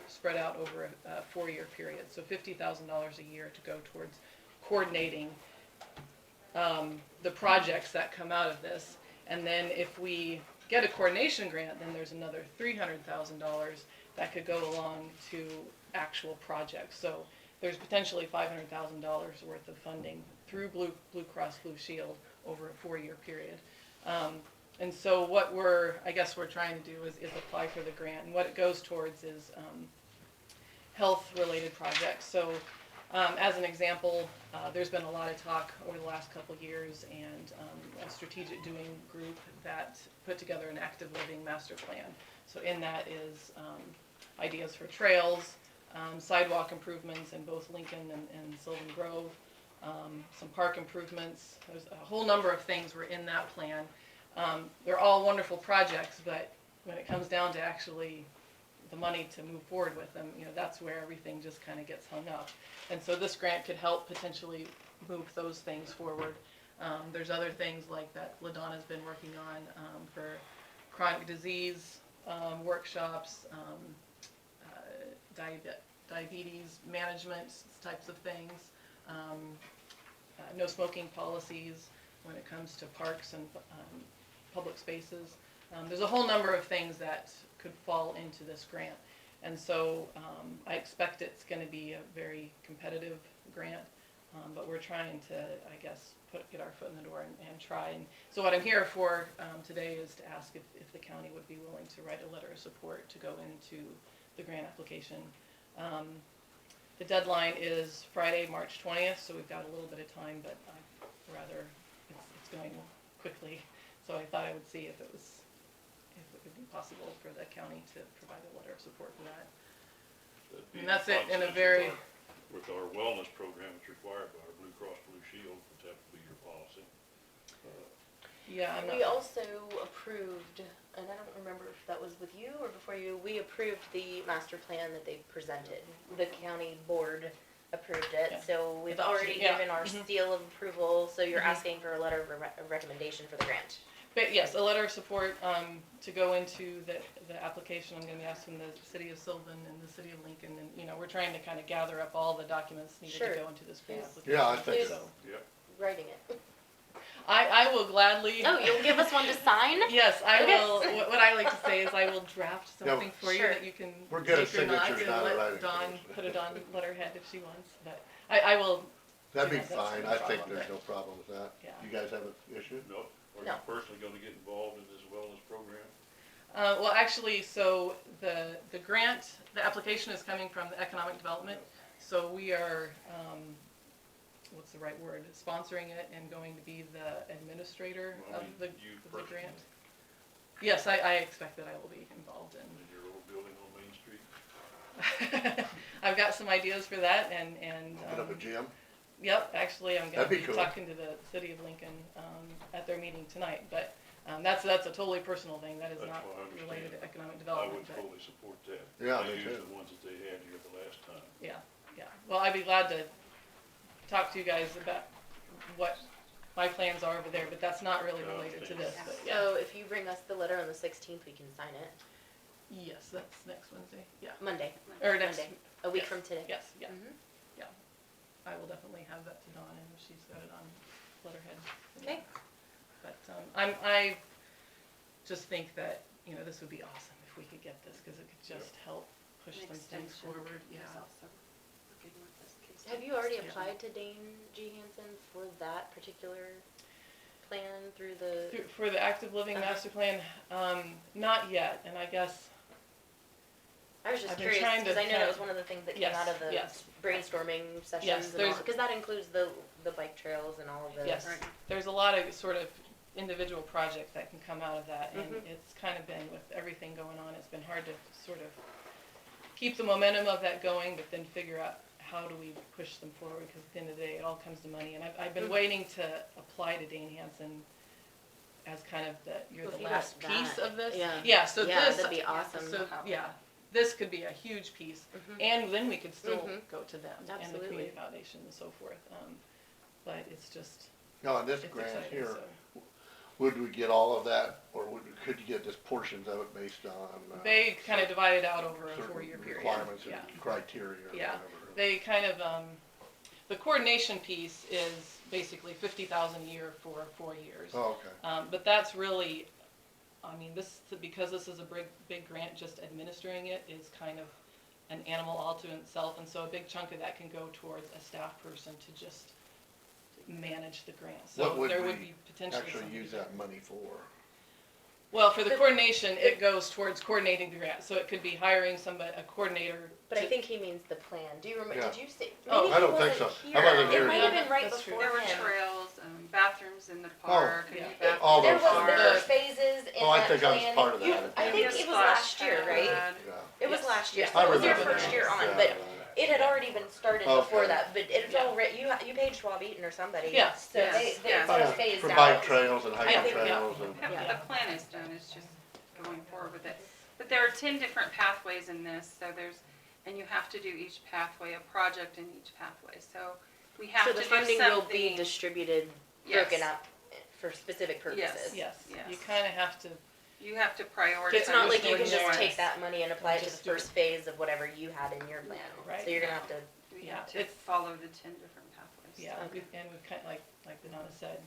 spread out over a 4-year period, so $50,000 a year to go towards coordinating the projects that come out of this. And then if we get a coordination grant, then there's another $300,000 that could go along to actual projects. So there's potentially $500,000 worth of funding through Blue Cross Blue Shield over a 4-year period. And so what we're trying to do is apply for the grant, and what it goes towards is health-related projects. So as an example, there's been a lot of talk over the last couple of years, and a strategic doing group that put together an active living master plan. So in that is ideas for trails, sidewalk improvements in both Lincoln and Sylvan Grove, some park improvements. There's a whole number of things were in that plan. They're all wonderful projects, but when it comes down to actually the money to move forward with them, that's where everything just kind of gets hung up. And so this grant could help potentially move those things forward. There's other things like that Ladonna's been working on for chronic disease workshops, diabetes management types of things, no smoking policies when it comes to parks and public spaces. There's a whole number of things that could fall into this grant. And so I expect it's going to be a very competitive grant, but we're trying to, get our foot in the door and try. And so what I'm here for today is to ask if the county would be willing to write a letter of support to go into the grant application. The deadline is Friday, March 20th, so we've got a little bit of time, but I'd rather it's going quickly. So I thought I would see if it would be possible for the county to provide a letter of support for that. And that's it in a very... With our wellness program, it's required by our Blue Cross Blue Shield, which have to be your policy. Yeah, We also approved, and I don't remember if that was with you or before you, we approved the master plan that they presented. The county board approved it, Yeah. so we've Adoption, already yeah. given our Mhm. seal of approval, so you're Mhm. asking for a letter of recommendation for the grant. But yes, a letter of support to go into the application. I'm going to be asking the city of Sylvan and the city of Lincoln, and we're trying to kind of gather up all the documents needed Sure. to go into this grant Yes. application. Yeah, I think Who's so. Yep. writing it? I will gladly. Oh, you'll give us one to sign? Yes, I Okay. will. What I like to say is I will draft something for you Sure. that you can We're good at take or not, signatures, and not at let writing Dawn things. put it on letterhead if she wants. But I will. That'd be Yeah, that's fine, no I think problem, there's but- no problem with that. Yeah. You guys have an issue? No, are you No. personally gonna get involved in this wellness program? Well, actually, so the grant, the application is coming from the economic development. So we are, what's the right word, sponsoring it and going to be the administrator Well, I of mean, the you grant. personally, Yes, I expect that I will be involved in. in your little building on Main Street? I've got some ideas for that, and Put up a gym? yep, actually, I'm gonna That'd be be cool. talking to the city of Lincoln at their meeting tonight. But that's a totally personal thing. That is That's not what I understand. related to economic I development. would But fully support that. Yeah, They me used too. the ones that they had here the last time. yeah. Well, I'd be glad to talk to you guys about what my plans are over there, but that's not really Yeah, related to this. But So if you bring us the letter on the 16th, we can sign it. yes, that's next Wednesday. Yeah. Monday, Or next. Monday, a week yes, from today. Yes. Yeah. Mhm. I will definitely have that to Dawn, and she's got it on letterhead. Okay. But I just think that this would be awesome if we could get this, because it could just help push some things forward. Yeah. Have you already Yeah. applied to Dane G. Hansen for that particular plan through the? For the active living Uh-huh. master plan, not yet, and I guess I was just I've been curious, trying to because I know kind that was of- one of the things that came yes, out of the yes. brainstorming sessions Yes, and all, there's- because that includes the bike trails and all of those. yes, there's a lot of sort of individual projects that can come out of that, and Mhm. it's kind of been, with everything going on, it's been hard to sort of keep the momentum of that going, but then figure out how do we push them forward, because at the end of the day, it all comes to money, and I've been waiting to apply to Dane Hansen as kind of you're Well, the if you last got piece that, of this. yeah. Yeah, so Yeah, this, that'd be awesome. so, yeah, this could be a huge piece, and then we could still go to them, and the Absolutely. Community Foundation and so forth, but it's just, Now, in this it's grant exciting, here, so. would we get all of that, or could you get just portions of it based on? They kind of divide it out over a certain 4-year period. requirements Yeah. and criteria or Yeah. whatever. They kind of, the coordination piece is basically 50,000 a year for 4 years. Oh, okay. But that's really, I mean, because this is a big grant, just administering it is kind of an animal all to itself, and so a big chunk of that can go towards a staff person to just manage the grant. What So would there would we be potentially actually somebody use there. that money for? Well, for the coordination, it goes towards coordinating the grant, so it could be hiring somebody, a coordinator. But I think he means the plan. Do you remember, Yeah. did you say? Oh, maybe I he don't think wasn't so. I here. wasn't It here might yet. have been right That's true. before There were him. trails, bathrooms in the park, a new yeah. bathroom. All There those was, things. there The- were phases in Oh, I that think I was plan. part of that You- at the I end. think Yes, it was splash last year, pad. right? Yeah. It was Yes. last year, Yeah. so I it was your remember first that. year on, Yeah. but it had already been started before Okay. that, but it's Yeah. already, you paid Schwab Eaton or somebody. Yes, So yes, they yes. sort Oh, of phased for out. bike trails and I hiking think, yeah. trails and. Yep, Yeah. the plan is done, it's just going forward with it. But there are 10 different pathways in this, so and you have to do each pathway, a project in each pathway, so we have So to the do funding will be something. distributed, Yes. broken up for specific purposes. Yes, Yes. you kind of have to, You have to prioritize. It's not like you Just can doing just this. take that money and apply it to the Just do it. first phase of whatever you had in your plan. Right. So you're gonna have to, We Yeah, have to it's- follow the 10 different pathways. yeah, and we've kind of, like Ladonna said,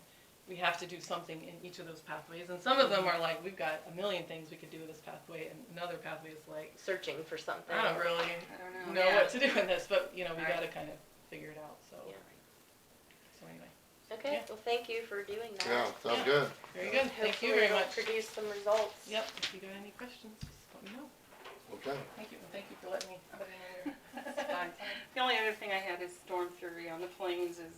we have to do something in each of those pathways, and some of them are like, we've got a million things we could do with this pathway, and another pathway is like, searching for something. I don't really I don't know yeah. what to do in this, but, you know, we Right. gotta kind of figure it out, so. Yeah. So anyway, Okay, Yeah. well, thank you for doing that. Yeah, sounds Yeah. good. very good, thank you Hopefully very it'll much. produce some results. Yep, if you got any questions, just let me know. Okay. Thank you, and thank you for letting me put it in there. That's fine. The only other thing I had is storm theory on the plains is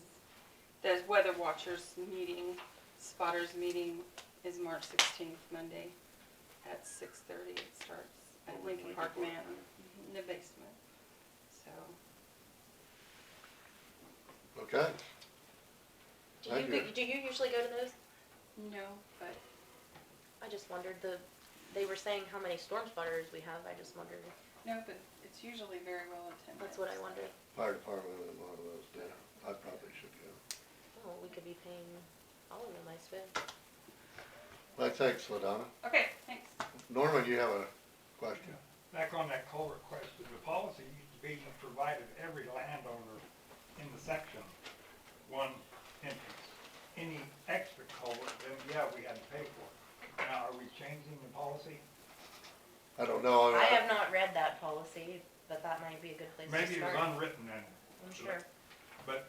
the weather watchers meeting, spotters meeting is March 16th, Monday at 6:30. It starts at Lincoln Park Manor in the basement. So, Okay. Thank you. Do you usually go to those? no, but I just wondered they were saying how many storm spotters we have, I just wondered, no, but it's usually very well attended. that's what I wondered. Fire department and a lot of those, yeah. I probably should go. Oh, we could be paying all of them, I suppose. Well, thanks, Ladonna. Okay, thanks. Norman, you have a question? Back on that culvert question, the policy used to be you provided every landowner in the section one entrance. Any extra culvert, then yeah, we had to pay for it. Now, are we changing the policy? I don't know. I have not read that policy, but that might be a good place to Maybe it was start. unwritten then, I'm sure. but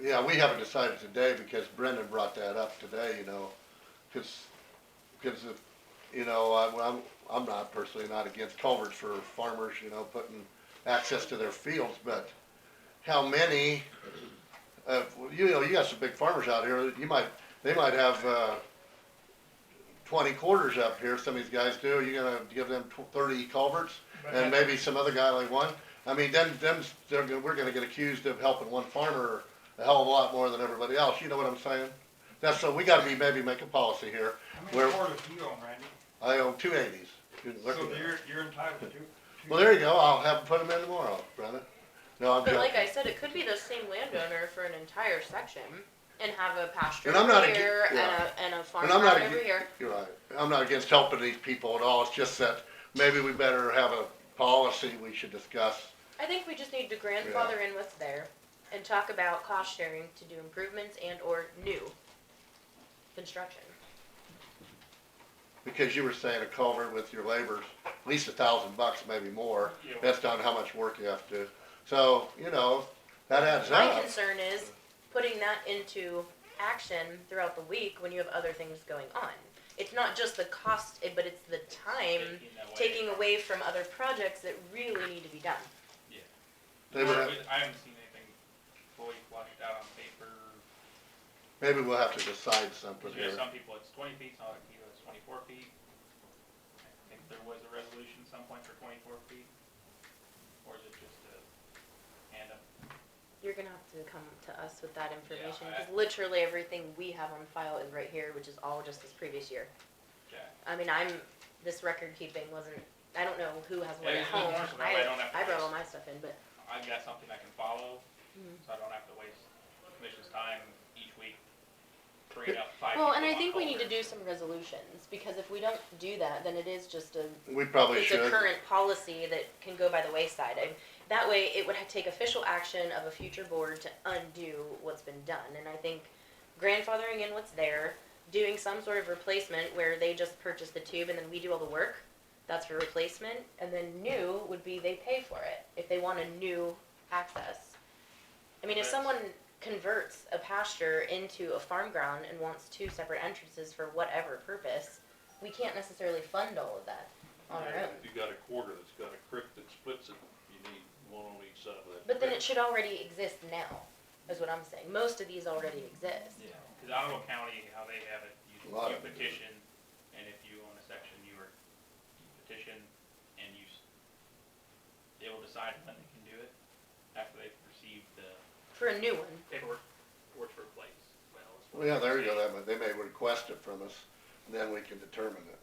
Yeah, we haven't decided today because Brendan brought that up today, you know, because if, you know, I'm not personally not against culverts for farmers, you know, putting access to their fields, but how many, you know, you got some big farmers out here, they might have, 20 quarters up here, some of these guys do, you're gonna give them 30 culverts, and maybe some other guy like one? I mean, we're gonna get accused of helping one farmer a hell of a lot more than everybody else, you know what I'm saying? That's, so we gotta maybe make a policy here, how where many quarters do you own, Randy? I own 280s. You can look So at that. you're entitled to. Well, there you go, I'll have them put them in tomorrow, Brendan. No, I'm But joking. like I said, it could be the same landowner for an entire section and have a pasture And I'm not over ag- here yeah. and a farm And I'm not out over ag- here. You're right, I'm not against helping these people at all, it's just that maybe we better have a policy we should discuss. I think we just need to grandfather in what's there and talk about cost sharing to do improvements and or new construction. Because you were saying a culvert with your labors, at least $1,000, maybe more, that's on how much work you have to do. So, you know, that adds My up. concern is putting that into action throughout the week when you have other things going on. It's not just the cost, but it's the time taking away from other projects that really need to be done. They were, I haven't seen anything fully fleshed out on paper. maybe we'll have to decide something Because here. some people it's 20 feet, some other people it's 24 feet. I think there was a resolution at some point for 24 feet. Or is it just a You're gonna have to come to us with that information, Yeah, cause literally everything we have on file is right here, which is all just this previous year. Okay. I mean, this record keeping wasn't, I don't know who has what Yeah, at it's home. more so that way I don't have to I brought all waste- my stuff in, but, I've got something I can follow, Mhm. so I don't have to waste the commission's time each week bringing up 5 well, people and I on think we need to culverts. do some resolutions, because if we don't do that, then it is just We probably it's should. a current policy that can go by the wayside. That way, it would take official action of a future board to undo what's been done, and I think grandfathering in what's there, doing some sort of replacement where they just purchase the tube and then we do all the work, that's for replacement, and then new would be they pay for it, if they want a new access. I mean, if That's- someone converts a pasture into a farm ground and wants 2 separate entrances for whatever purpose, we can't necessarily fund all of that on our Yeah, own. If you got a quarter that's got a creek that splits it, you need one on each side of that. But then creek. it should already exist now, is what I'm saying. Most of these already exist. Yeah, cause Ottawa County, how they have it, A lot you of it. petition, and if you own a section, you petition, and they will decide when they can do it, after they've received the For a new one. paperwork for it to replace. Well, it's what Well, yeah, there you they go, say. they may request it from us, and then we can determine it,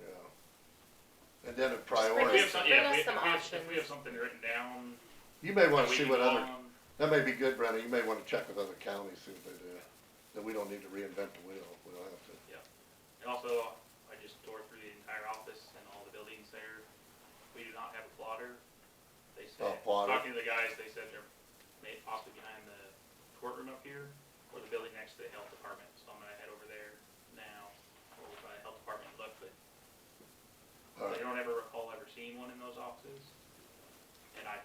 yeah. And then a If we priority, have some, Bring yeah, us if some we have options. something written down. you may wanna that we see can what go other, on, that may be good, Brenda, you may wanna check with other counties, see what they do. That we don't need to reinvent the wheel, we don't have to. And also, I just tore through the entire office and all the buildings there. We do not have a plotter. They said, plotter. talking to the guys, they said they're possibly behind the courtroom up here, or the building next to the health department. So I'm gonna head over there now, over by the health department and look, but Alright. I don't ever recall ever seeing one in those offices. And I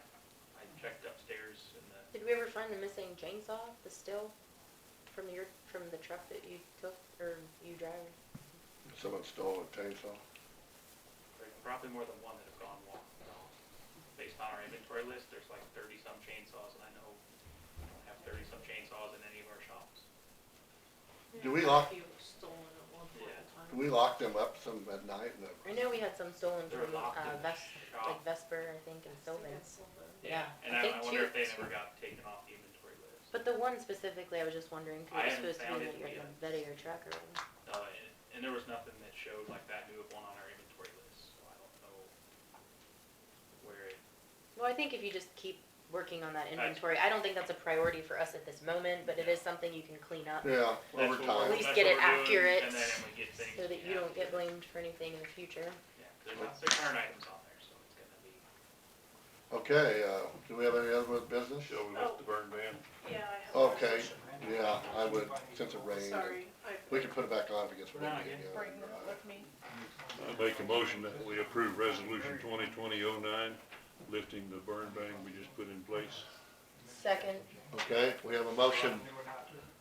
checked upstairs in the, Did we ever find the missing chainsaw, the still, from the truck that you took, or you drive? Someone stole a chainsaw. there's probably more than one that have gone walk. Based on our inventory list, there's like 30-some chainsaws, and I know we don't have 30-some chainsaws in any of our shops. Do we lock, A few stolen at one point in time. do we lock them up some at night? No. I know we had some stolen They're from, locked in the shop. like Vesper, I think, and Sylvan. Yeah, And I think I wonder if they two- never got taken off the inventory list. But the one specifically, I was just wondering, cause I it was haven't supposed to found be it in yet. the bed of your truck or whatever. And there was nothing that showed like that new of one on our inventory list, so I don't know where it, Well, I think if you just keep working on that inventory, I don't think that's a priority for us at this moment, but it is something you can clean up. Yeah, over That's what time. At least that's get what it we're doing, accurate, and then we get things, so that you don't get blamed for anything in the future. Yeah, there's about 600 items on there, so it's gonna be. Okay, do we have any other business? Shall we lift the burn ban? Yeah, I have. a Okay, resolution. yeah, I would, since it rained. Sorry, We can put it back on if it gets windy again. bring that with me. I make a motion that we approve resolution 2020-09, lifting the burn ban we just put in place. Second, Okay, we have a motion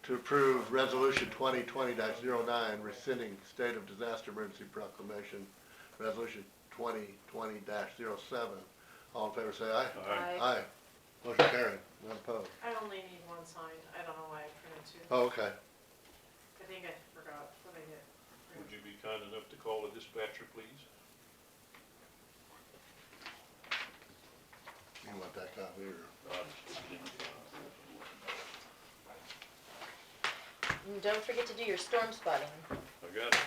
to approve resolution 2020-09, rescinding state of disaster emergency proclamation, resolution 2020-07. All in favor say aye. Aye. Aye. Motion carried, none opposed. I only need one signed. I don't know why I printed two. Oh, okay. I think I forgot what I did. Would you be kind enough to call the dispatcher, please? You want that copy or? and don't forget to do your storm spotting. I got it.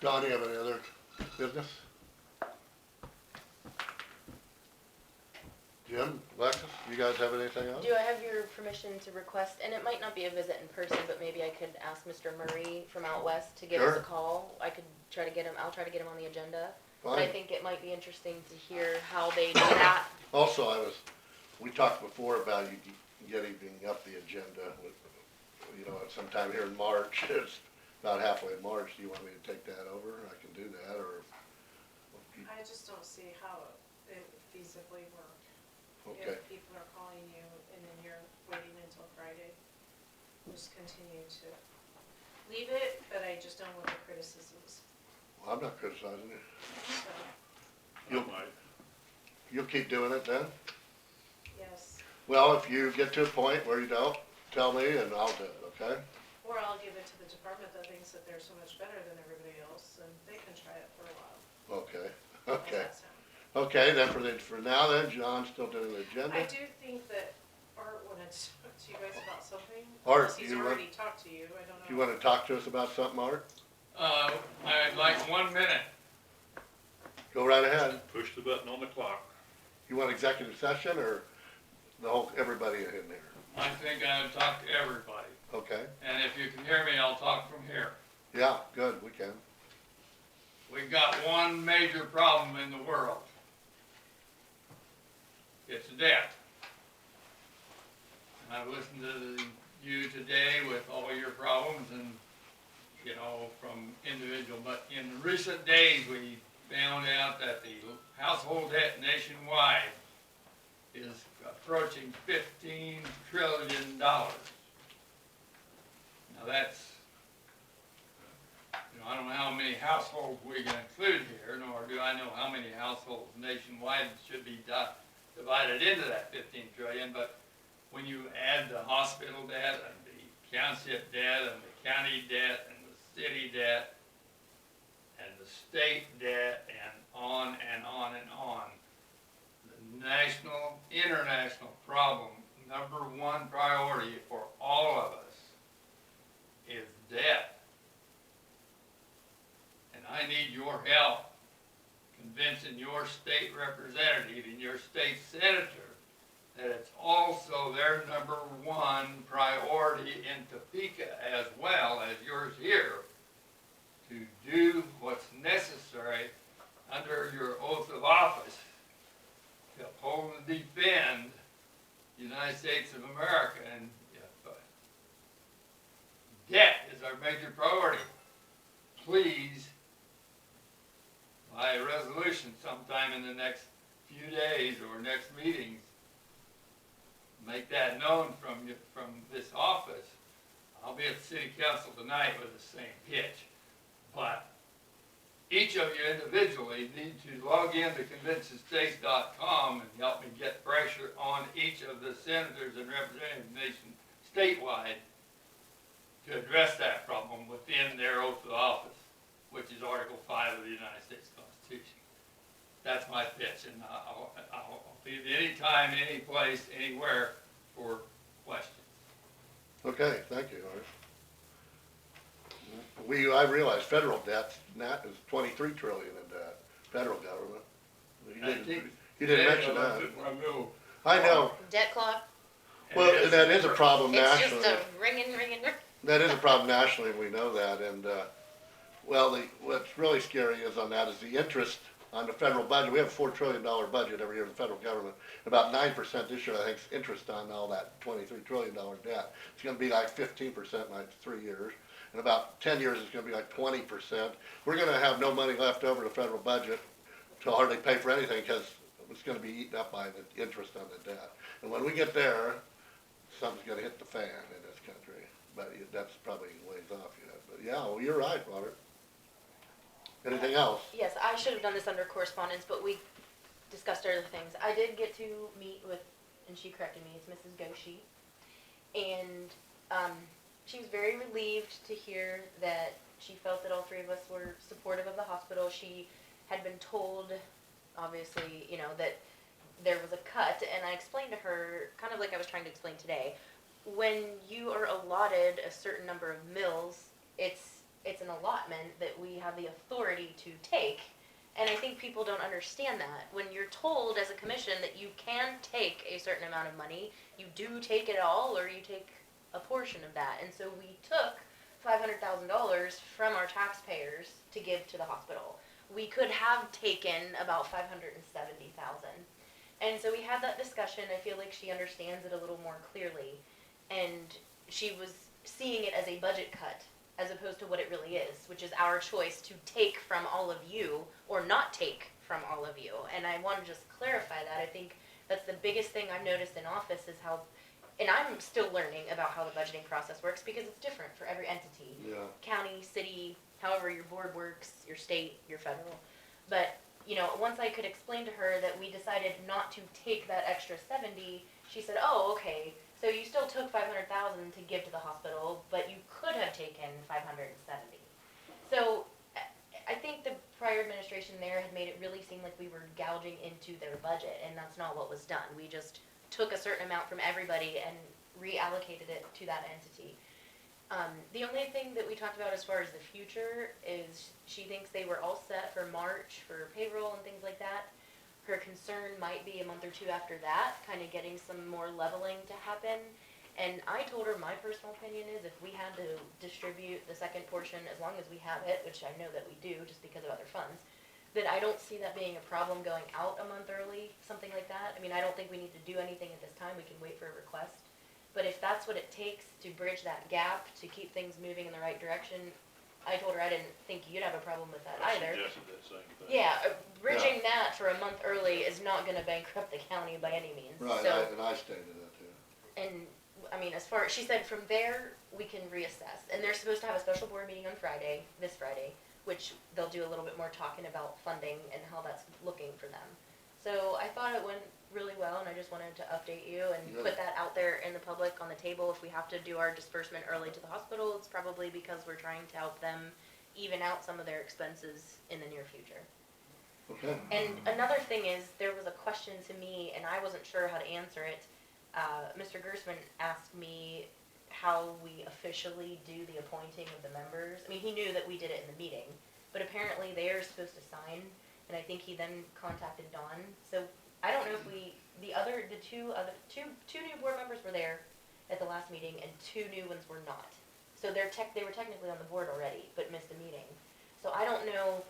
Don, you have any other business? Jim, Alexis, you guys have anything else? Do I have your permission to request, and it might not be a visit in person, but maybe I could ask Mr. Murray from out west to give us Sure. a call? I could try to get him, I'll try to get him on the agenda. But I Fine. think it might be interesting to hear how they do that. Also, we talked before about you getting up the agenda with, sometime here in March, it's about halfway in March, do you want me to take that over? I can do that, or, I just don't see how it would feasibly work. okay. If people are calling you and then you're waiting until Friday, just continue to leave it, but I just don't want the criticisms, Well, I'm not criticizing you. so, You'll, you'll keep doing it then? yes. Well, if you get to a point where you don't, tell me and I'll do it, okay? Or I'll give it to the department that thinks that they're so much better than everybody else, and they can try it for a while. Okay, How's okay. that sound? Okay, then for now then, John's still doing the agenda. I do think that Art wanted to talk to you guys about something. Art, Unless he's you want- already talked to you, I don't know. Do you wanna talk to us about something, Art? I'd like 1 minute. Go right ahead. Push the button on the clock. You want executive session or the whole, everybody in there? I think I would talk to everybody. Okay, And if you can hear me, I'll talk from here. yeah, good, we can. We've got one major problem in the world. It's debt. And I've listened to you today with all your problems and, you know, from individual, but in recent days, we found out that the household debt nationwide is approaching $15 trillion. Now that's, you know, I don't know how many households we can include here, nor do I know how many households nationwide should be divided into that 15 trillion, but when you add the hospital debt and the township debt and the county debt and the city debt and the state debt and on and on and on, the national, international problem, number one priority for all of us is debt. And I need your help convincing your state representative and your state senator that it's also their number one priority in Topeka as well as yours here to do what's necessary under your oath of office to uphold and defend the United States of America. And debt is our major priority. Please, by resolution sometime in the next few days or next meetings, make that known from this office. I'll be at the city council tonight with the same pitch, but each of you individually need to log in to conventionstates.com and help me get pressure on each of the senators and representatives nation statewide to address that problem within their oath of office, which is Article 5 of the United States Constitution. That's my pitch, and I'll be at any time, any place, anywhere for questions. Okay, thank you, Art. I realize federal debt, that is 23 trillion in debt, federal government. You didn't mention that. I know. Debt clock, Well, and that is a problem it's nationally. just a ringing. That is a problem nationally, and we know that, and, well, what's really scary is on that is the interest on the federal budget. We have a $4 trillion budget every year in the federal government. About 9% this year, I think, is interest on all that $23 trillion debt. It's gonna be like 15% in like 3 years. In about 10 years, it's gonna be like 20%. We're gonna have no money left over the federal budget to hardly pay for anything, because it's gonna be eaten up by the interest on the debt. And when we get there, something's gonna hit the fan in this country. But that's probably ways off yet. But yeah, well, you're right, Robert. Anything else? Yes, I should have done this under correspondence, but we discussed other things. I did get to meet with, and she corrected me, it's Mrs. Goshi. And she was very relieved to hear that she felt that all three of us were supportive of the hospital. She had been told, obviously, you know, that there was a cut, and I explained to her, kind of like I was trying to explain today, when you are allotted a certain number of mills, it's an allotment that we have the authority to take. And I think people don't understand that. When you're told as a commission that you can take a certain amount of money, you do take it all or you take a portion of that. And so we took $500,000 from our taxpayers to give to the hospital. We could have taken about $570,000. And so we had that discussion. I feel like she understands it a little more clearly. And she was seeing it as a budget cut, as opposed to what it really is, which is our choice to take from all of you or not take from all of you. And I want to just clarify that. I think that's the biggest thing I've noticed in office is how, and I'm still learning about how the budgeting process works because it's different for every entity. Yeah. County, city, however your board works, your state, your federal. But, you know, once I could explain to her that we decided not to take that extra 70, she said, oh, okay. So you still took $500,000 to give to the hospital, but you could have taken $570,000. So I think the prior administration there had made it really seem like we were gouging into their budget, and that's not what was done. We just took a certain amount from everybody and reallocated it to that entity. The only thing that we talked about as far as the future is she thinks they were all set for March for payroll and things like that. Her concern might be a month or two after that, kind of getting some more leveling to happen. And I told her my personal opinion is if we had to distribute the second portion, as long as we have it, which I know that we do just because of other funds, that I don't see that being a problem going out a month early, something like that. I mean, I don't think we need to do anything at this time. We can wait for a request. But if that's what it takes to bridge that gap, to keep things moving in the right direction, I told her I didn't think you'd have a problem with that I either. suggested that same thing. Yeah, bridging that for a month early is not gonna bankrupt the county by any means. Right, So, and I stated that too. and, I mean, as far, she said from there, we can reassess. And they're supposed to have a special board meeting on Friday, this Friday, which they'll do a little bit more talking about funding and how that's looking for them. So I thought it went really well, and I just wanted to update you and Good. put that out there in the public on the table. If we have to do our disbursement early to the hospital, it's probably because we're trying to help them even out some of their expenses in the near future. Okay. And another thing is, there was a question to me, and I wasn't sure how to answer it. Mr. Gersman asked me how we officially do the appointing of the members. I mean, he knew that we did it in the meeting, but apparently they're supposed to sign, and I think he then contacted Dawn. So I don't know if the two new board members were there at the last meeting, and 2 new ones were not. So they were technically on the board already, but missed a meeting. So I don't know,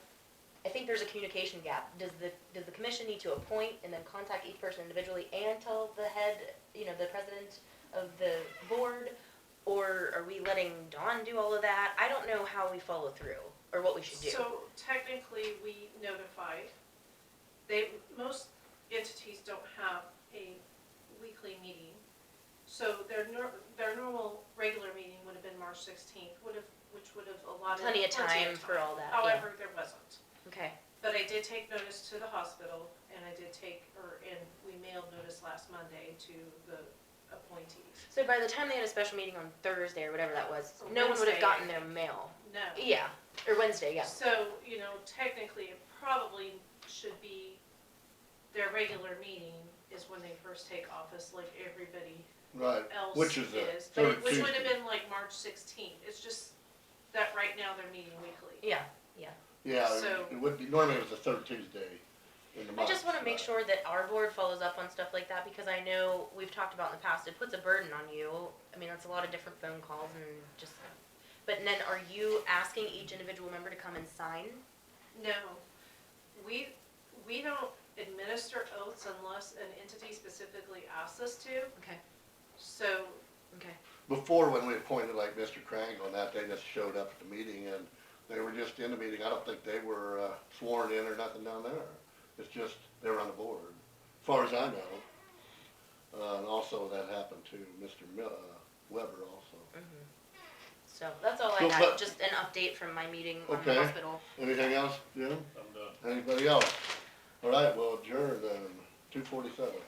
I think there's a communication gap. Does the commission need to appoint and then contact each person individually and tell the head, the president of the board? Or are we letting Dawn do all of that? I don't know how we follow through, or what we should do. So technically, we notified. Most entities don't have a weekly meeting. So their normal regular meeting would have been March 16th, which would have allotted Plenty of time for all that, yeah. However, there wasn't. Okay. But I did take notice to the hospital, and we mailed notice last Monday to the appointees. So by the time they had a special meeting on Thursday or whatever that was, Or no one would have Wednesday, gotten I their think. mail. No. Yeah, or Wednesday, yeah. So, technically, it probably should be their regular meeting is when they first take office, like everybody Right, else which is the But third which would have Tuesday. been like March 16th. It's just that right now they're meeting weekly. Yeah. Yeah, So- it would be, normally it was the third Tuesday in the month. I just wanna make right. sure that our board follows up on stuff like that, because I know we've talked about in the past, it puts a burden on you. I mean, that's a lot of different phone calls and just, but then are you asking each individual member to come and sign? No, we don't administer oaths unless an entity specifically asks us to. Okay. So, Okay. Before, when we appointed like Mr. Krangle and that, they just showed up at the meeting and they were just in the meeting. I don't think they were sworn in or nothing down there. It's just, they were on the board, as far as I know. And also that happened to Mr. Weber also. Mm-hmm. So that's all I So, had, but- just an update from my meeting on the Okay. hospital. Anything else, Jim? I'm done. Anybody else? All right, well, adjourn then, 2:47.